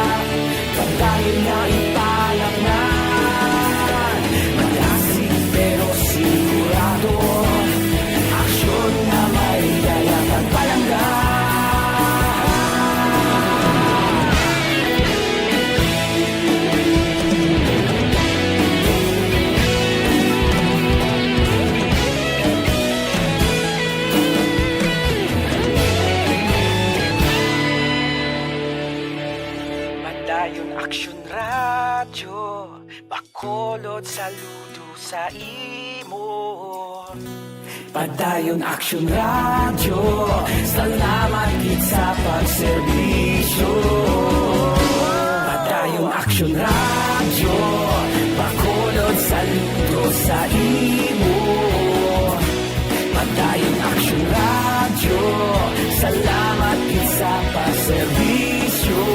pagdahil na ipalaknan. Malasig pero sigurado, aksyon na may daya pagpalanggan. Padayon Aksyon radyo, bakolod saludo sa imo. Padayon Aksyon radyo, salamat kit sa pagserbisyo. Padayon Aksyon radyo, bakolod saludo sa imo. Padayon Aksyon radyo, salamat kit sa pagserbisyo.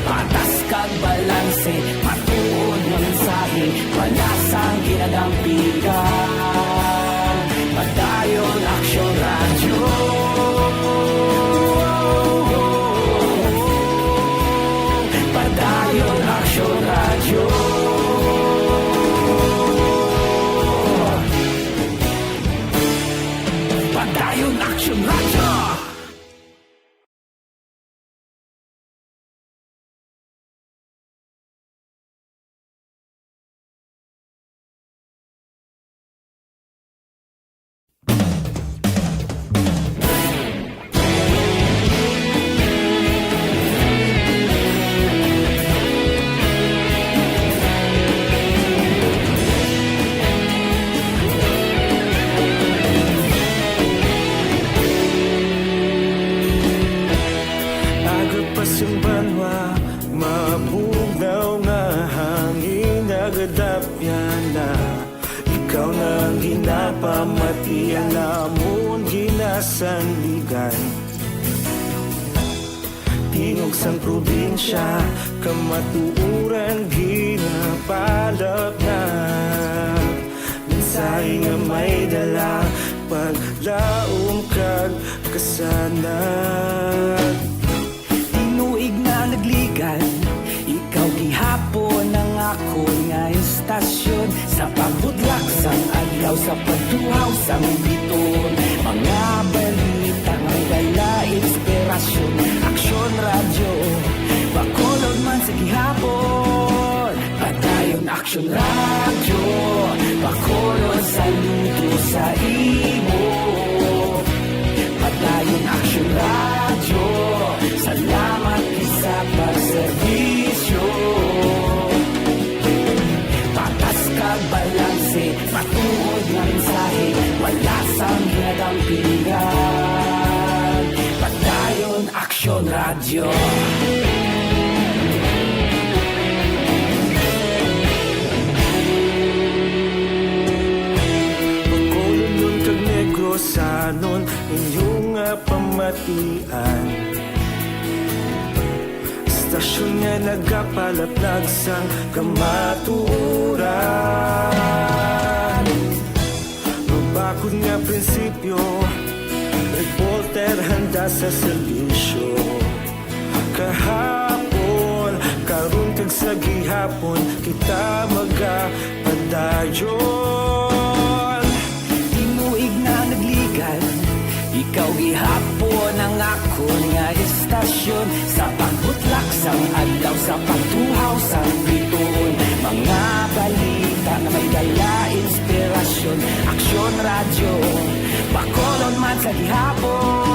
Patas kag balanse, matuod na mensahe, wala sang ginadampigan. Padayon Aksyon radyo. Padayon Aksyon radyo. Padayon Aksyon radyo. Yung banwa, mabugnaw nga hangin nagadapyan na. Ikaw nang ginapamatian namon ginasandigan. Tingog sang probinsya, kamatuuran ginapalap na. Mensahe nga may dala, paglaom kag kasanag. Tinuig na nagligan, ikaw gihapon ang ako nga istasyon. Sa pagbudlak sang adlaw, sa pagtuhaw sang biton, mga balita nga dala inspirasyon. Aksyon radyo, bakolod man sa gihapon. Padayon Aksyon radyo, bakolod saludo sa imo. Padayon Aksyon radyo, salamat sa pagserbisyo. Patas kag balanse, matuod na mensahe, wala sang ginadampigan. Padayon Aksyon radyo. Bacolod nun kag Negrosanon, inyong pamatian. Istasyon nga nagapalaplag sang kamaturan. Mabakod nga prinsipyo, reporter handa kita sa serbisyo. Kahapon, karon kag sa gihapon, kita magapadayon. Tinuig na nagligan, ikaw gihapon ang akon nga istasyon. Sa pagbutlak sang adlaw, sa pagtuhaw sang biton, mga balita na may dala inspirasyon. Aksyon radyo, Bacolod man sa gihapon.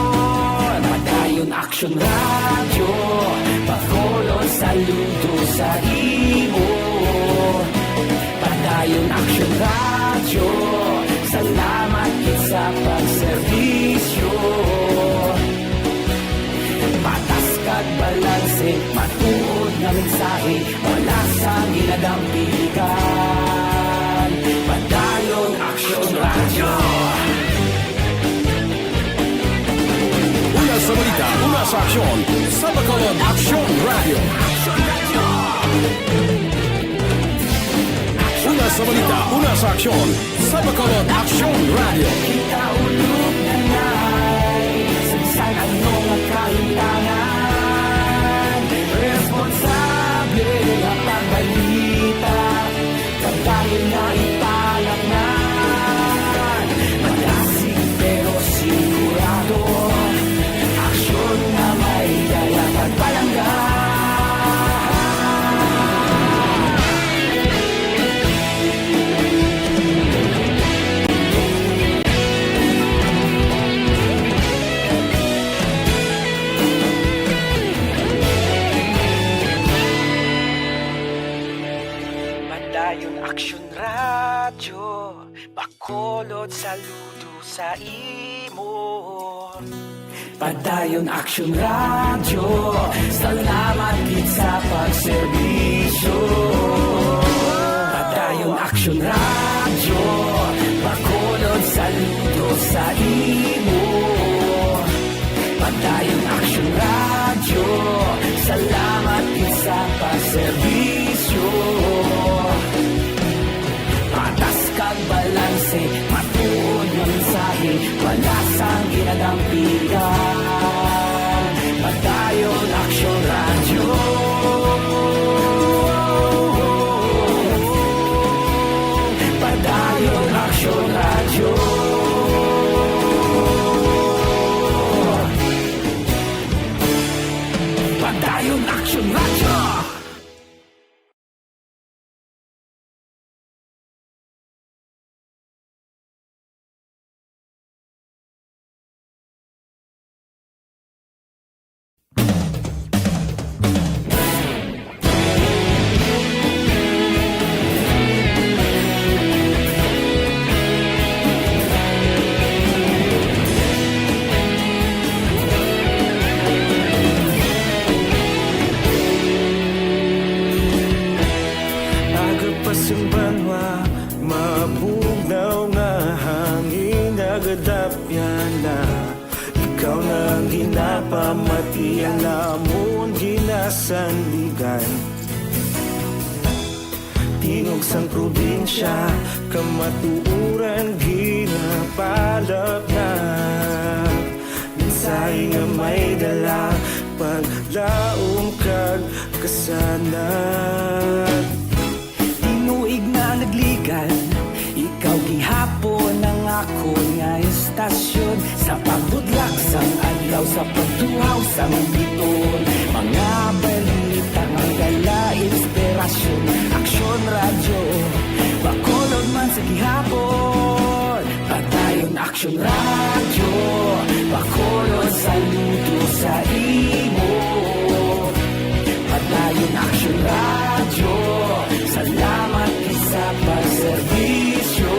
Padayon Aksyon radyo, Bacolod saludo sa imo. Padayon Aksyon radyo, salamat sa pagserbisyo. Patas kag balanse, matuod na mensahe, wala sa ginadampikan. Padayon Aksyon radyo. Una sa balita, una sa aksyon, sa Bacolod Aksyon Radio. Una sa balita, una sa aksyon, sa Bacolod Aksyon Radio. Kita ulog na na'y sansan anong nakahintangan. Responsable ang pagbalita, kagaya na ipalaknan. Malasig pero sigurado, aksyon na may dala pagpalanggan. Padayon Aksyon radyo, Bacolod saludo sa imo. Padayon Aksyon radyo, salamat gid sa pagserbisyo. Padayon Aksyon radyo, Bacolod saludo sa imo. Padayon Aksyon radyo, salamat gid sa pagserbisyo. Patas kag balanse, matuod nga mensahe, wala sang ginadampigan. Padayon Aksyon radyo. Padayon Aksyon radyo. Padayon Aksyon radyo. Agapasumbanwa, mabugnaw nga hangin agadapyan na. Ikaw na ang ginapamatian namon ginasandigan. Tingog sang probinsya, kamatuuran ginapalap na. Mensahe nga may dala, paglaom kag kasanat. Tinuig na nagligan, ikaw gihapon ang ako nga istasyon. Sa pagbudlak sang adlaw, sa pagtuhaw sang biton, mga balita nga dala inspirasyon. Aksyon radyo, Bacolod man sa gihapon. Padayon Aksyon radyo, Bacolod saludo sa imo. Padayon Aksyon radyo, salamat sa pagserbisyo.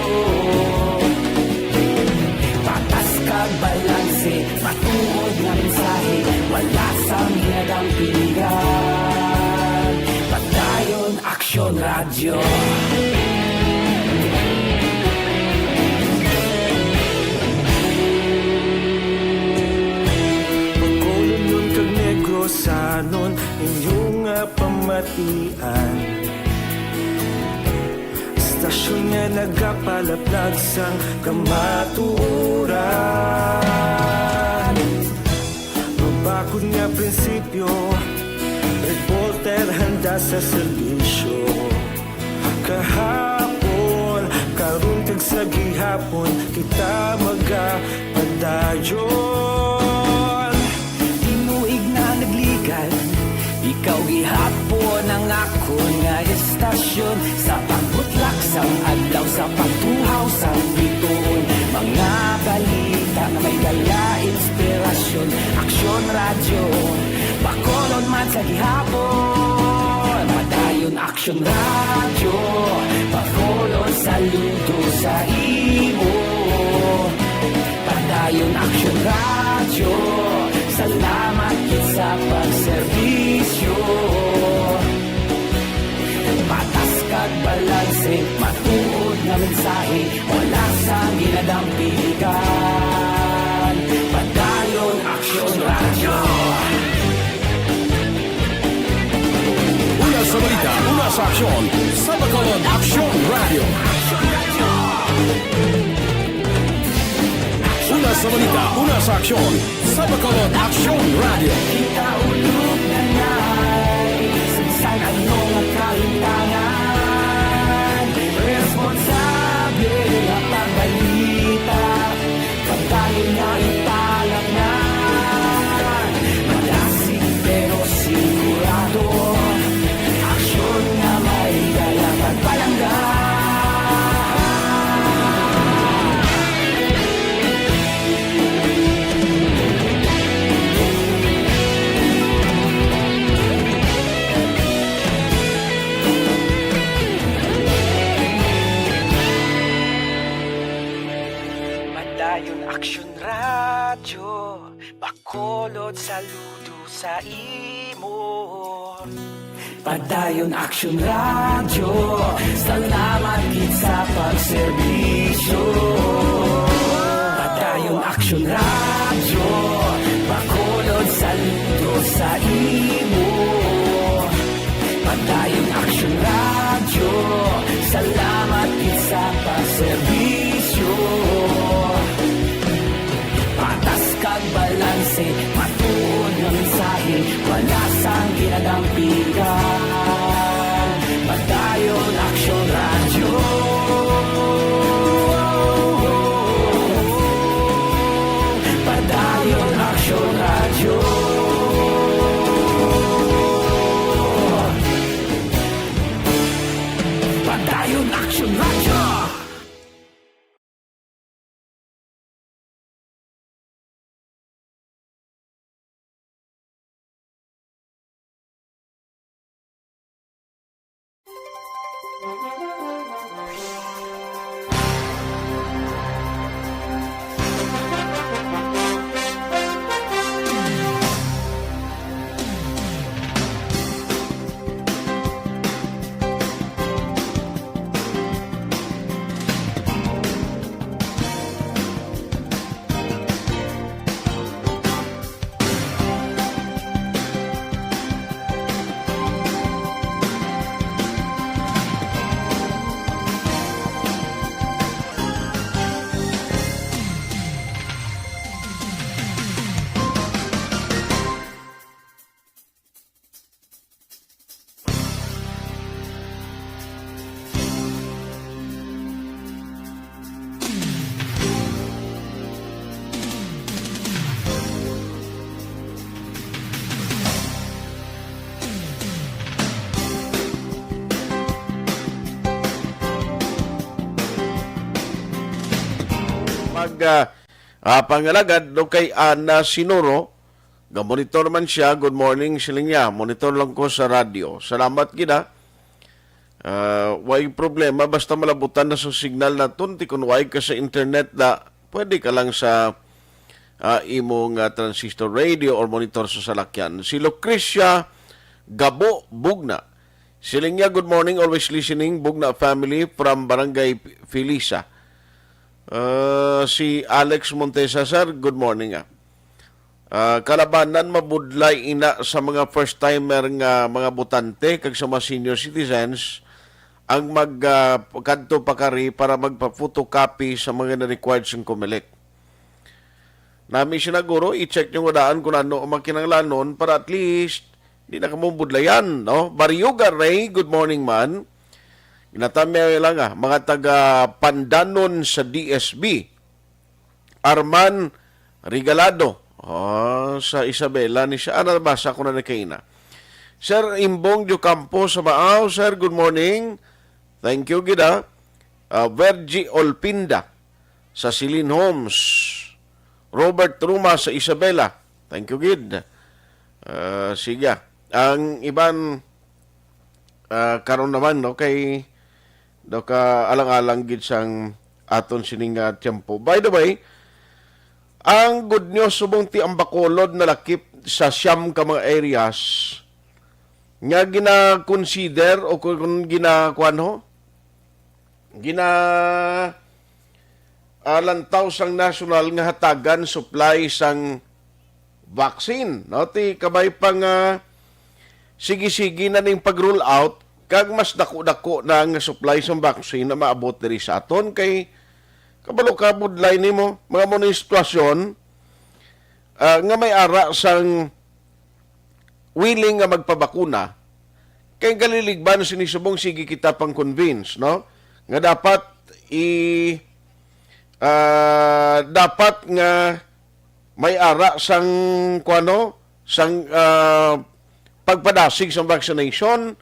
Patas kag balanse, matuod nga mensahe, wala sang ginadampigan. Padayon Aksyon radyo. Bacolod nun kag Negros sanon, inyong pamatian. Istasyon nga nagapalaplag sang kamatuoran. bakod nga prinsipyo, reporter handa sa serbisyo. Kahapon, karong tag sa gihapon, kita magapadayon. Tinuig na nagligan, ikaw gihapon ang ako nga estasyon. Sa pagbutlak sang adlaw, sa pagtuhaw sang bituon, mga balita na may dala inspirasyon. Aksyon radyo, bakolod man sa gihapon. Padayon Aksyon radyo, bakolod saludo sa imo. Padayon Aksyon radyo, salamat kit sa pagserbisyo. Patas kag balanse, matuod na mensahe, wala sa ginadampigan. Padayon Aksyon radyo. Una sa balita, una sa aksyon, sa Bacolod Aksyon Radio. Una sa balita, una sa aksyon, sa Bacolod Aksyon Radio. Kita ulog na na'y sansan anong ang kahintangan. Responsable na pagbalita, pagdaling na italagnan. Malasig pero sigurado, aksyon na may dalang at palanggan. Padayon Aksyon radyo, bakolod saludo sa imo. Padayon Aksyon radyo, salamat kit sa pagserbisyo. Padayon Aksyon radyo, bakolod saludo sa imo. Padayon Aksyon radyo, salamat kit sa pagserbisyo. Patas kag balanse, matuod ng mensahe, wala sang ginadampigan. Padayon Aksyon radyo. Padayon Aksyon radyo. Padayon Aksyon radyo. Pangalagad do kay Ana Sinuro, ga-monitor man siya. Good morning siling niya. Monitor lang ko sa radio. Salamat gina. Way problema basta malabutan na sa signal na tunti kun way ka sa internet na pwede ka lang sa imong transistor radio or monitor sa salakyan. Si Lucrecia Gabo Bugna. Siling niya, good morning, always listening, Bugna family from Barangay Felisa. Si Alex Montesasar, good morning. Kalabanan mabudlay ina sa mga first timer nga mga botante kag sa mga senior citizens ang magkadto pakari para magpa-photocopy sa mga na-required sa COMELEC. Nami siya naguro, i-check nyo daan kung ano ang makinanglanon para at least di na kamubudlayan, no? Bariyuga Ray, good morning man. Ginatamay lang mga taga Pandanon sa DSB. Arman Regalado, sa Isabela ni siya. Ano basa ko na kaina. Sir Imbong Diocampo sa Maaw, sir, good morning. Thank you, gida. Vergi Olpinda sa Silin Homes. Robert Truma sa Isabela. Thank you, gid. Sige. Ang iban karon naman no kay do ka alang-alang gid sang aton sining tiyempo. By the way, ang good news subong ti ang Bacolod na lakip sa siyam ka mga areas nga gina-consider o kung gina-kuan ho lantaw sang national nga hatagan supply sang vaccine, no? Ti kabay pang sige-sige na ning pag-roll out kag mas dako-dako na nga supply sang vaccine na maabot diri sa aton kay kabalo ka budlay nimo mga mo ning sitwasyon nga may ara sang willing nga magpabakuna kay galiligban sinisubong sige kita pang convince, no? Nga dapat nga may ara sang kuano sang pagpadasig sa vaccination.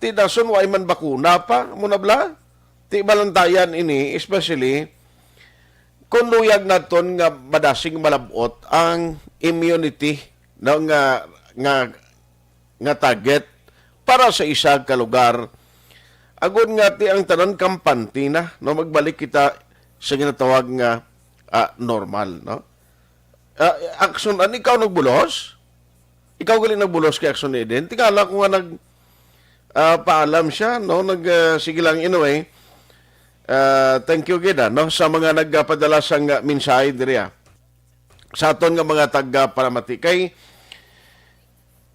Ti dason way man bakuna pa muna bla. Ti balantayan ini especially kung luyag naton nga madasig malabot ang immunity no, nga target para sa isa ka lugar. Agon nga ti ang tanan kampante na no magbalik kita sa ginatawag nga normal, no? Aksyon, ikaw nagbulos? Ikaw galing nagbulos kay Aksyon Eden? Tingala ko nga paalam siya, no? Sige lang, anyway. Thank you, Gida, no? Sa mga nagpadala sang mensahe diri, sa aton nga mga taga-paramati. Kay,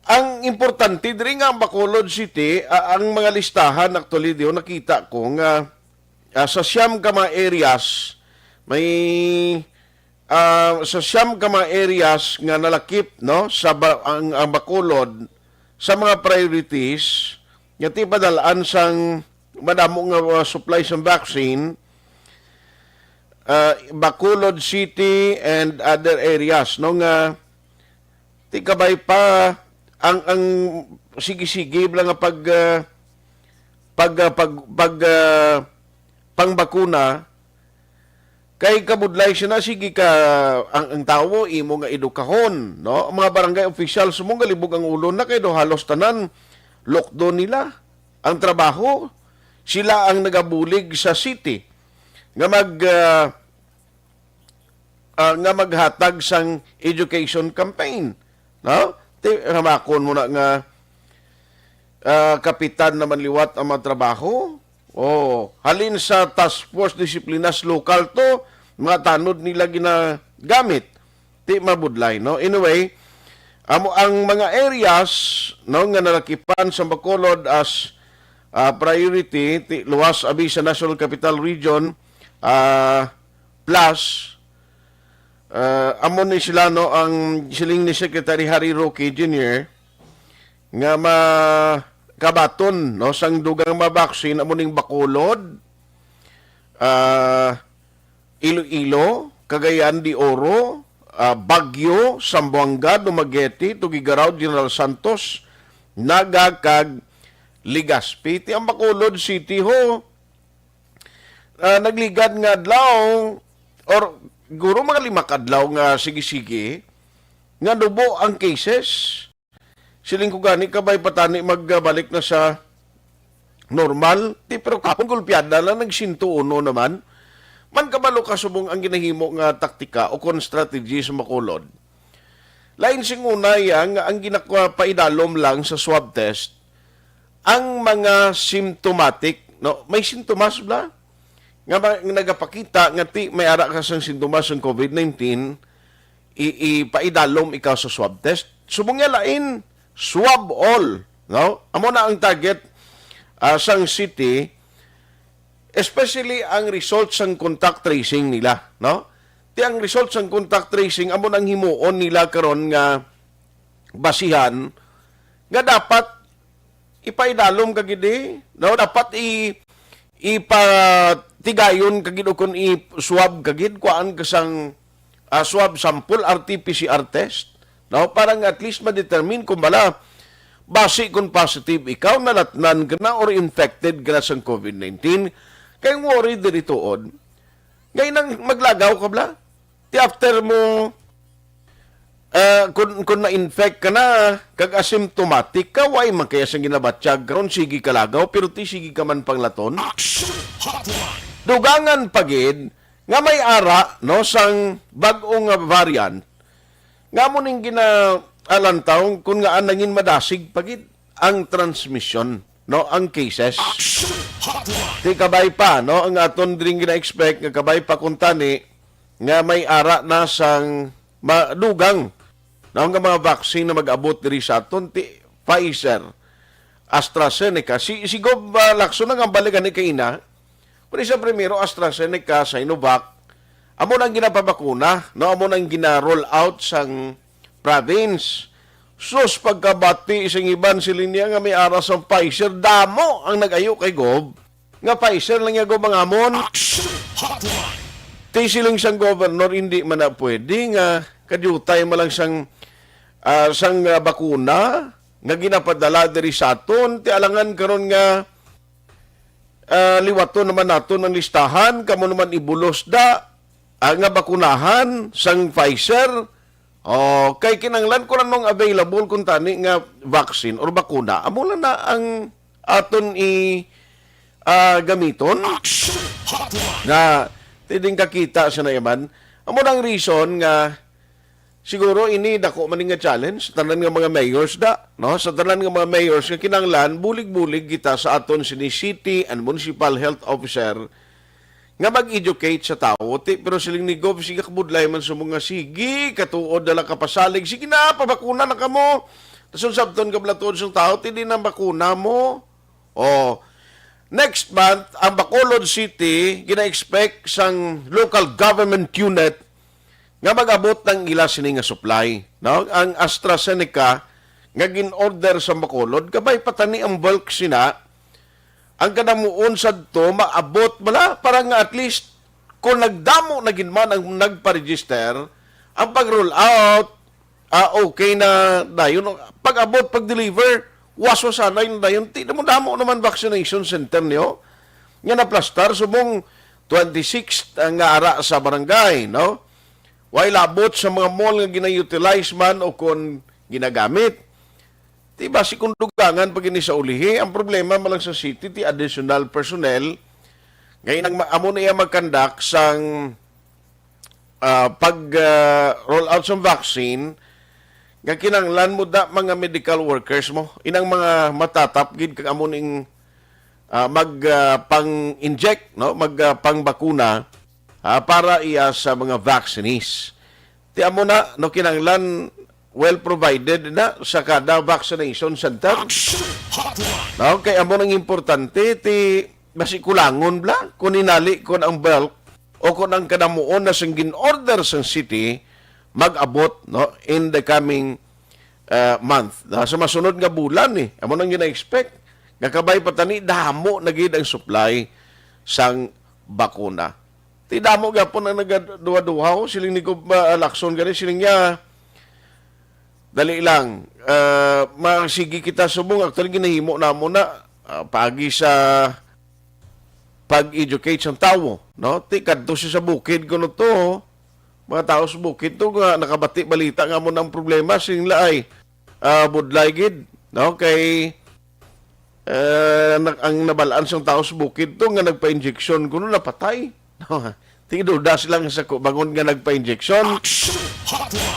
ang importante, diri nga ang Bacolod City, ang mga listahan, actually, diyo, nakita ko nga sa siyam ka mga areas, may sa siyam ka mga areas nga nalakip no sa ang Bacolod sa mga priorities nga ti padalaan sang madamo nga supply sang vaccine, Bacolod City and other areas no nga ti kabay pa ang sige-sige lang nga pangbakuna kay kabudlay siya na sige ka ang tao imo nga edukahon, no? Ang mga barangay officials mo galibog ang ulo na kay do halos tanan lockdown nila ang trabaho. Sila ang nagabulig sa city nga maghatag sang education campaign, no? Ramakon mo na nga kapitan naman liwat ang mga trabaho. Halin sa task force disiplinas lokal to, mga tanod nila ginagamit. Ti mabudlay, no? Anyway, ang mga areas no nga nalakipan sa Bacolod as priority, ti luwas abi sa National Capital Region plus amo ni sila no ang siling ni Secretary Harry Roque Jr. nga kabaton no sang dugang mabaksin amo ning Bacolod, Iloilo, Cagayan de Oro, Baguio, Zamboanga, Dumaguete, Tugigaraw, General Santos, Naga kag Legazpi. Ti ang Bacolod City ho nagligad nga adlaw or guro mga 5 kadlaw nga sige-sige nga dubo ang cases. Siling ko gani kabay patani magbalik na sa normal. Pero kapon gulpiada lang nag-101 naman. Man kabalo kasubong ang ginahimo nga taktika o kon strategy sa Bacolod. Lain sing una yang ang ginakapaidalom lang sa swab test ang mga symptomatic, no? May sintomas bla nga nagapakita nga ti may ara ka sang sintomas ng COVID-19 ipaidalom ikaw sa swab test. Subong nga lain swab all, no? Amo na ang target sang city, especially ang results sang contact tracing nila, no? Ti ang result sang contact tracing amo nang himuon nila karon nga basihan nga dapat ipaidalom kagidi, no? Dapat ipatigayon kagid kun i-swab kagid kuan kasang swab sample RT-PCR test, no? Para nga at least ma-determine kung bala base kung positive ikaw nalatnan ka na or infected ka na sa COVID-19 kay worried diri tuod ngay nang maglagaw ka bala ti after mo kung na-infect ka na kag asymptomatic ka way man kaya sa ginabatsyag karon sige ka lagaw pero ti sige ka man panglaton dugangan pagid nga may ara no sang bag-ong variant nga mo ning alantaw kung nga nangin madasig pagid ang transmission, no, ang cases. Ti kabay pa, no, ang aton dring gina-expect nga kabay pa kuntani nga may ara na sang madugang, no, nga mga vaccine na mag-abot diri sa aton ti Pfizer, AstraZeneca. Si Gob Lacson nga balikan ni kaina. Kun isa primero AstraZeneca, Sinovac, amo nang ginapabakuna, no, amo nang gina-roll out sang province. Sus, pagkabati isang iban silin niya nga may aras ang Pfizer, damo ang nag-ayo kay Gob. Nga Pfizer lang niya Gob ang amon. Ti siling sang governor, hindi man na pwede nga kadyutay malang sang bakuna nga ginapadala diri sa aton. Ti alangan karon nga liwato naman nato ng listahan, kamo naman ibulos da nga bakunahan sang Pfizer. Kay kinanglan ko lang nung available kung tani nga vaccine or bakuna, amo na ang aton gamiton na tiding kakita sa nayaman. Amo nang reason nga siguro ini dako man nga challenge sa tanan nga mga mayors da, no? Sa tanan nga mga mayors nga kinanglan bulig-bulig kita sa aton sini city and municipal health officer nga mag-educate sa tao, pero siling ni Gob, sige kabudlay man sa mga sige, katuod dala kapasalig, sige na, pabakuna na kamo. Tapos sabton ka blatod sa tao, hindi na bakuna mo. Next month, ang Bacolod City, gina-expect sang local government unit nga mag-abot ng ila sini nga supply. No? Ang AstraZeneca, nga gin-order sa Bacolod, kabay patani ang bulk sina, ang kanamuon sa to, maabot bala, para nga at least, kung nagdamo na ginman ang nagpa-register, ang pag-roll out, okay na dayon. Pag-abot, pag-deliver, waso sana yun dayon. Di mo damo naman vaccination center niyo. Nga na-plastar, subong 26 ang ara sa barangay, no? While abot sa mga mall nga gina-utilize man o kung ginagamit. Diba, si kundugangan pag ini sa ulihi, ang problema malang sa city, ti additional personnel, ngayon ang amo na iya magkandak sang pag-roll out sa vaccine, nga kinanglan mo da mga medical workers mo, inang mga matatapgid kag amo ning pang-inject, no? Pang-bakuna para iya sa mga vaccinees. Ti amo na, no, kinanglan well provided na sa kada vaccination center. No, kaya amo nang importante ti masikulangon bla kung inali kon ang bulk o kung ang kanamuon na sang gin-order sa city mag-abot, no, in the coming month. Sa masunod nga bulan amo nang gina-expect nga kabay patani damo na gid ang supply sang bakuna. Ti damo gyapon ang nagaduha-duha siling ni Gob Lacson gani siling niya dali lang, masigi kita subong. Actually, ginahimo na mo na pagi sa pag-educate sa tao. No? Tikad to siya sa bukid ko no to. Mga tao sa bukid to, nga nakabati balita nga mo ng problema. Singla ay budlay gid. No? Kay ang nabalaan sa tao sa bukid to, nga nagpa-injection ko no, napatay. No? Tiduda silang sa bangon nga nagpa-injection.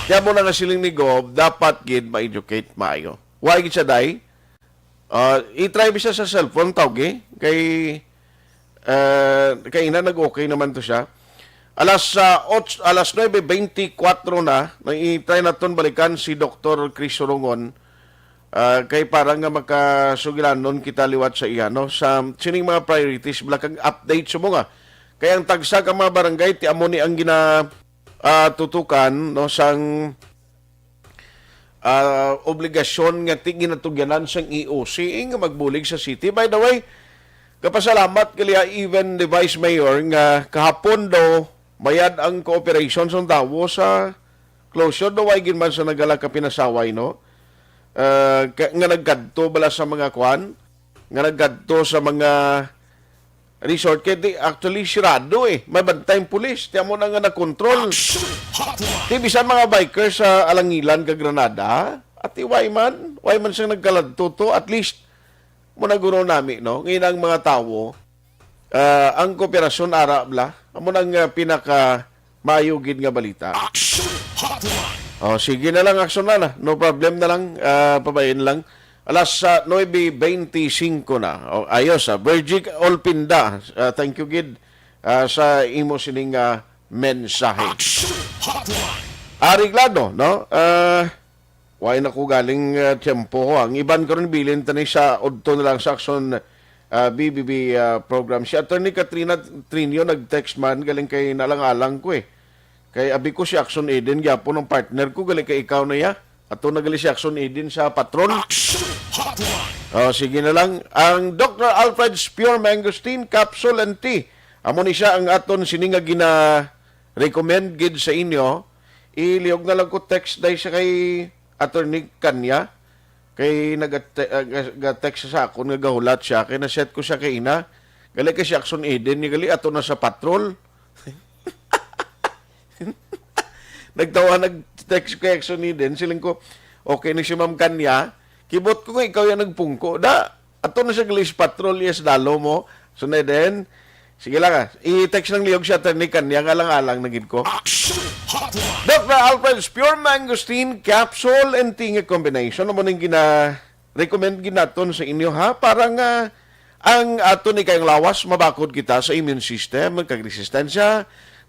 Kaya mo na nga siling ni Gob, dapat gid ma-educate maayo. Why gid siya day? I-try bisa sa cellphone tawag kay ina nag-okay naman to siya. Alas 9:24 na, i-try naton balikan si Dr. Chris Sorongon. Kay parang nga makasugilanon kita liwat sa iya, no? Sa sining mga priorities, balakang update sa mga. Kaya ang tagsa ka mga barangay, ti amo ni ang tutukan no sang obligasyon nga ginatugyanan sang EOC nga magbulig sa city. By the way, kapasalamat kaliya even the Vice Mayor nga kahapon daw mayad ang cooperation sa tawo sa closure daw ay ginman sa nagala ka pinasaway no. Nga nagkadto bala sa mga kwan, nga nagkadto sa mga resort kaya actually sirado may bantayang pulis tiyan mo na nga na-control bisan mga bikers sa Alangilan ka Granada at wayman siyang nagkaladto at least mo naguro nami no ngayon ang mga tao ang kooperasyon arabla amo nang pinaka mayugid nga balita. Sige na lang aksyon na no problem na lang pabayin lang. Alas 9:25 na. Ayos, Virgil Olpinda. Thank you, Gid, sa imo sining mensahe. Ariglado, no? Why na ko galing tempo ko. Ang iban ko rin bilin tani sa udto na lang sa Aksyon BBB program. Si Attorney Katrina Trinio nag-text man galing kay nalang-alang ko Kay abi ko si Aksyon Eden, gyapon ng partner ko, galing kay ikaw na ya. Ato nagali si Aksyon Eden sa patron. Sige na lang. Ang Dr. Alfred's Pure Mangosteen Capsule and Tea. Amo ni siya ang aton sininga gina-recommend gid sa inyo. Iliyog na lang ko text dahil siya kay Attorney Kanya. Kay nag-text sa ako, nagahulat siya. Kaya na-set ko siya kay ina. Gali kay si Aksyon Eden, gali ato na sa patrol. Nag-text kay Aksyon Eden, siling ko, okay na si Ma'am Kanya, kibot ko nga ikaw yan nagpungko. Ato na siya galis patrol, yes, dalo mo. So na din, sige lang i-text ng liyog siya ni Kanya, nga lang-alang nagin ko. Dr. Alfred's Pure Mangosteen Capsule and Tea combination. Ano mo nang recommend ginaton sa inyo ha? Parang ang ato ni kayong lawas, mabakod kita sa immune system, kag-resistensya,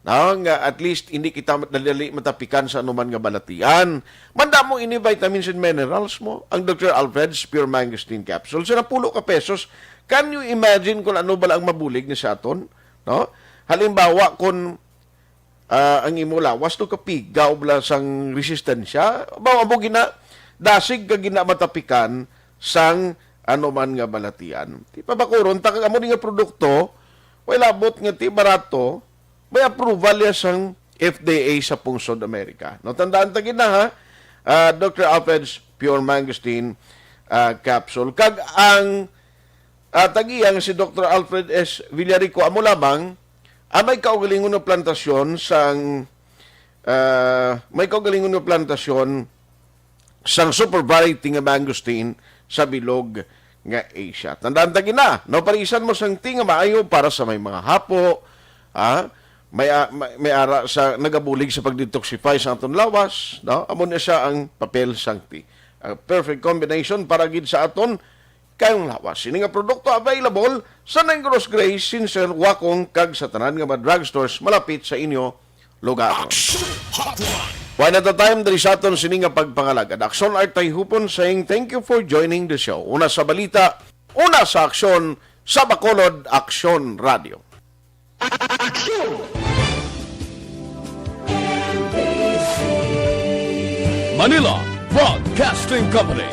at least hindi kita dali matapikan sa anuman nga balatian. Manda mo ini vitamins and minerals mo. Ang Dr. Alfred's Pure Mangosteen Capsule. So, 10 ka pesos. Can you imagine kung ano bala ang mabulig ni sa aton? No? Halimbawa, kung ang imo lawas, no kapigaw bala sang resistensya, abo gina, dasig ka gina matapikan sang anuman nga balatian. Di pa bakuron, takag amo nga produkto, wala bot nga ti barato, may approval ya sang FDA sa Pungsod Amerika. No, tandaan tagin na ha, Dr. Alfred's Pure Mangosteen Capsule. Kag ang tagiyang si Dr. Alfred S. Villarico, amo lamang, may kaugalingon na plantasyon sang super variety nga mangosteen sa bilog nga Asia. Tandaan tagin na, no, parisan mo sang tinga maayo para sa may mga hapo, may ara sa nagabulig sa pag-detoxify sa aton lawas, no? Amo na siya ang papel sang tea. Perfect combination para gid sa aton kayong lawas. Ini nga produkto available sa Negros Grace, Sincere, Wakong, kag sa tanan nga mga drugstores malapit sa inyo lugar. One at a time, dali sa aton sini nga pagpangalagad. Aksyon Art Tayhopon saying thank you for joining the show. Una sa balita, una sa aksyon, sa Bacolod, Aksyon Radio. Manila Broadcasting Company.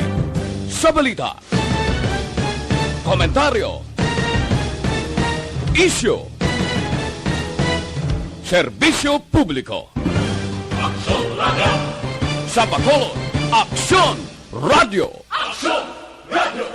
Sa balita, komentaryo, issue, serbisyo publiko. Aksyon Radio. Sa Bacolod, Aksyon Radio. Aksyon Radio.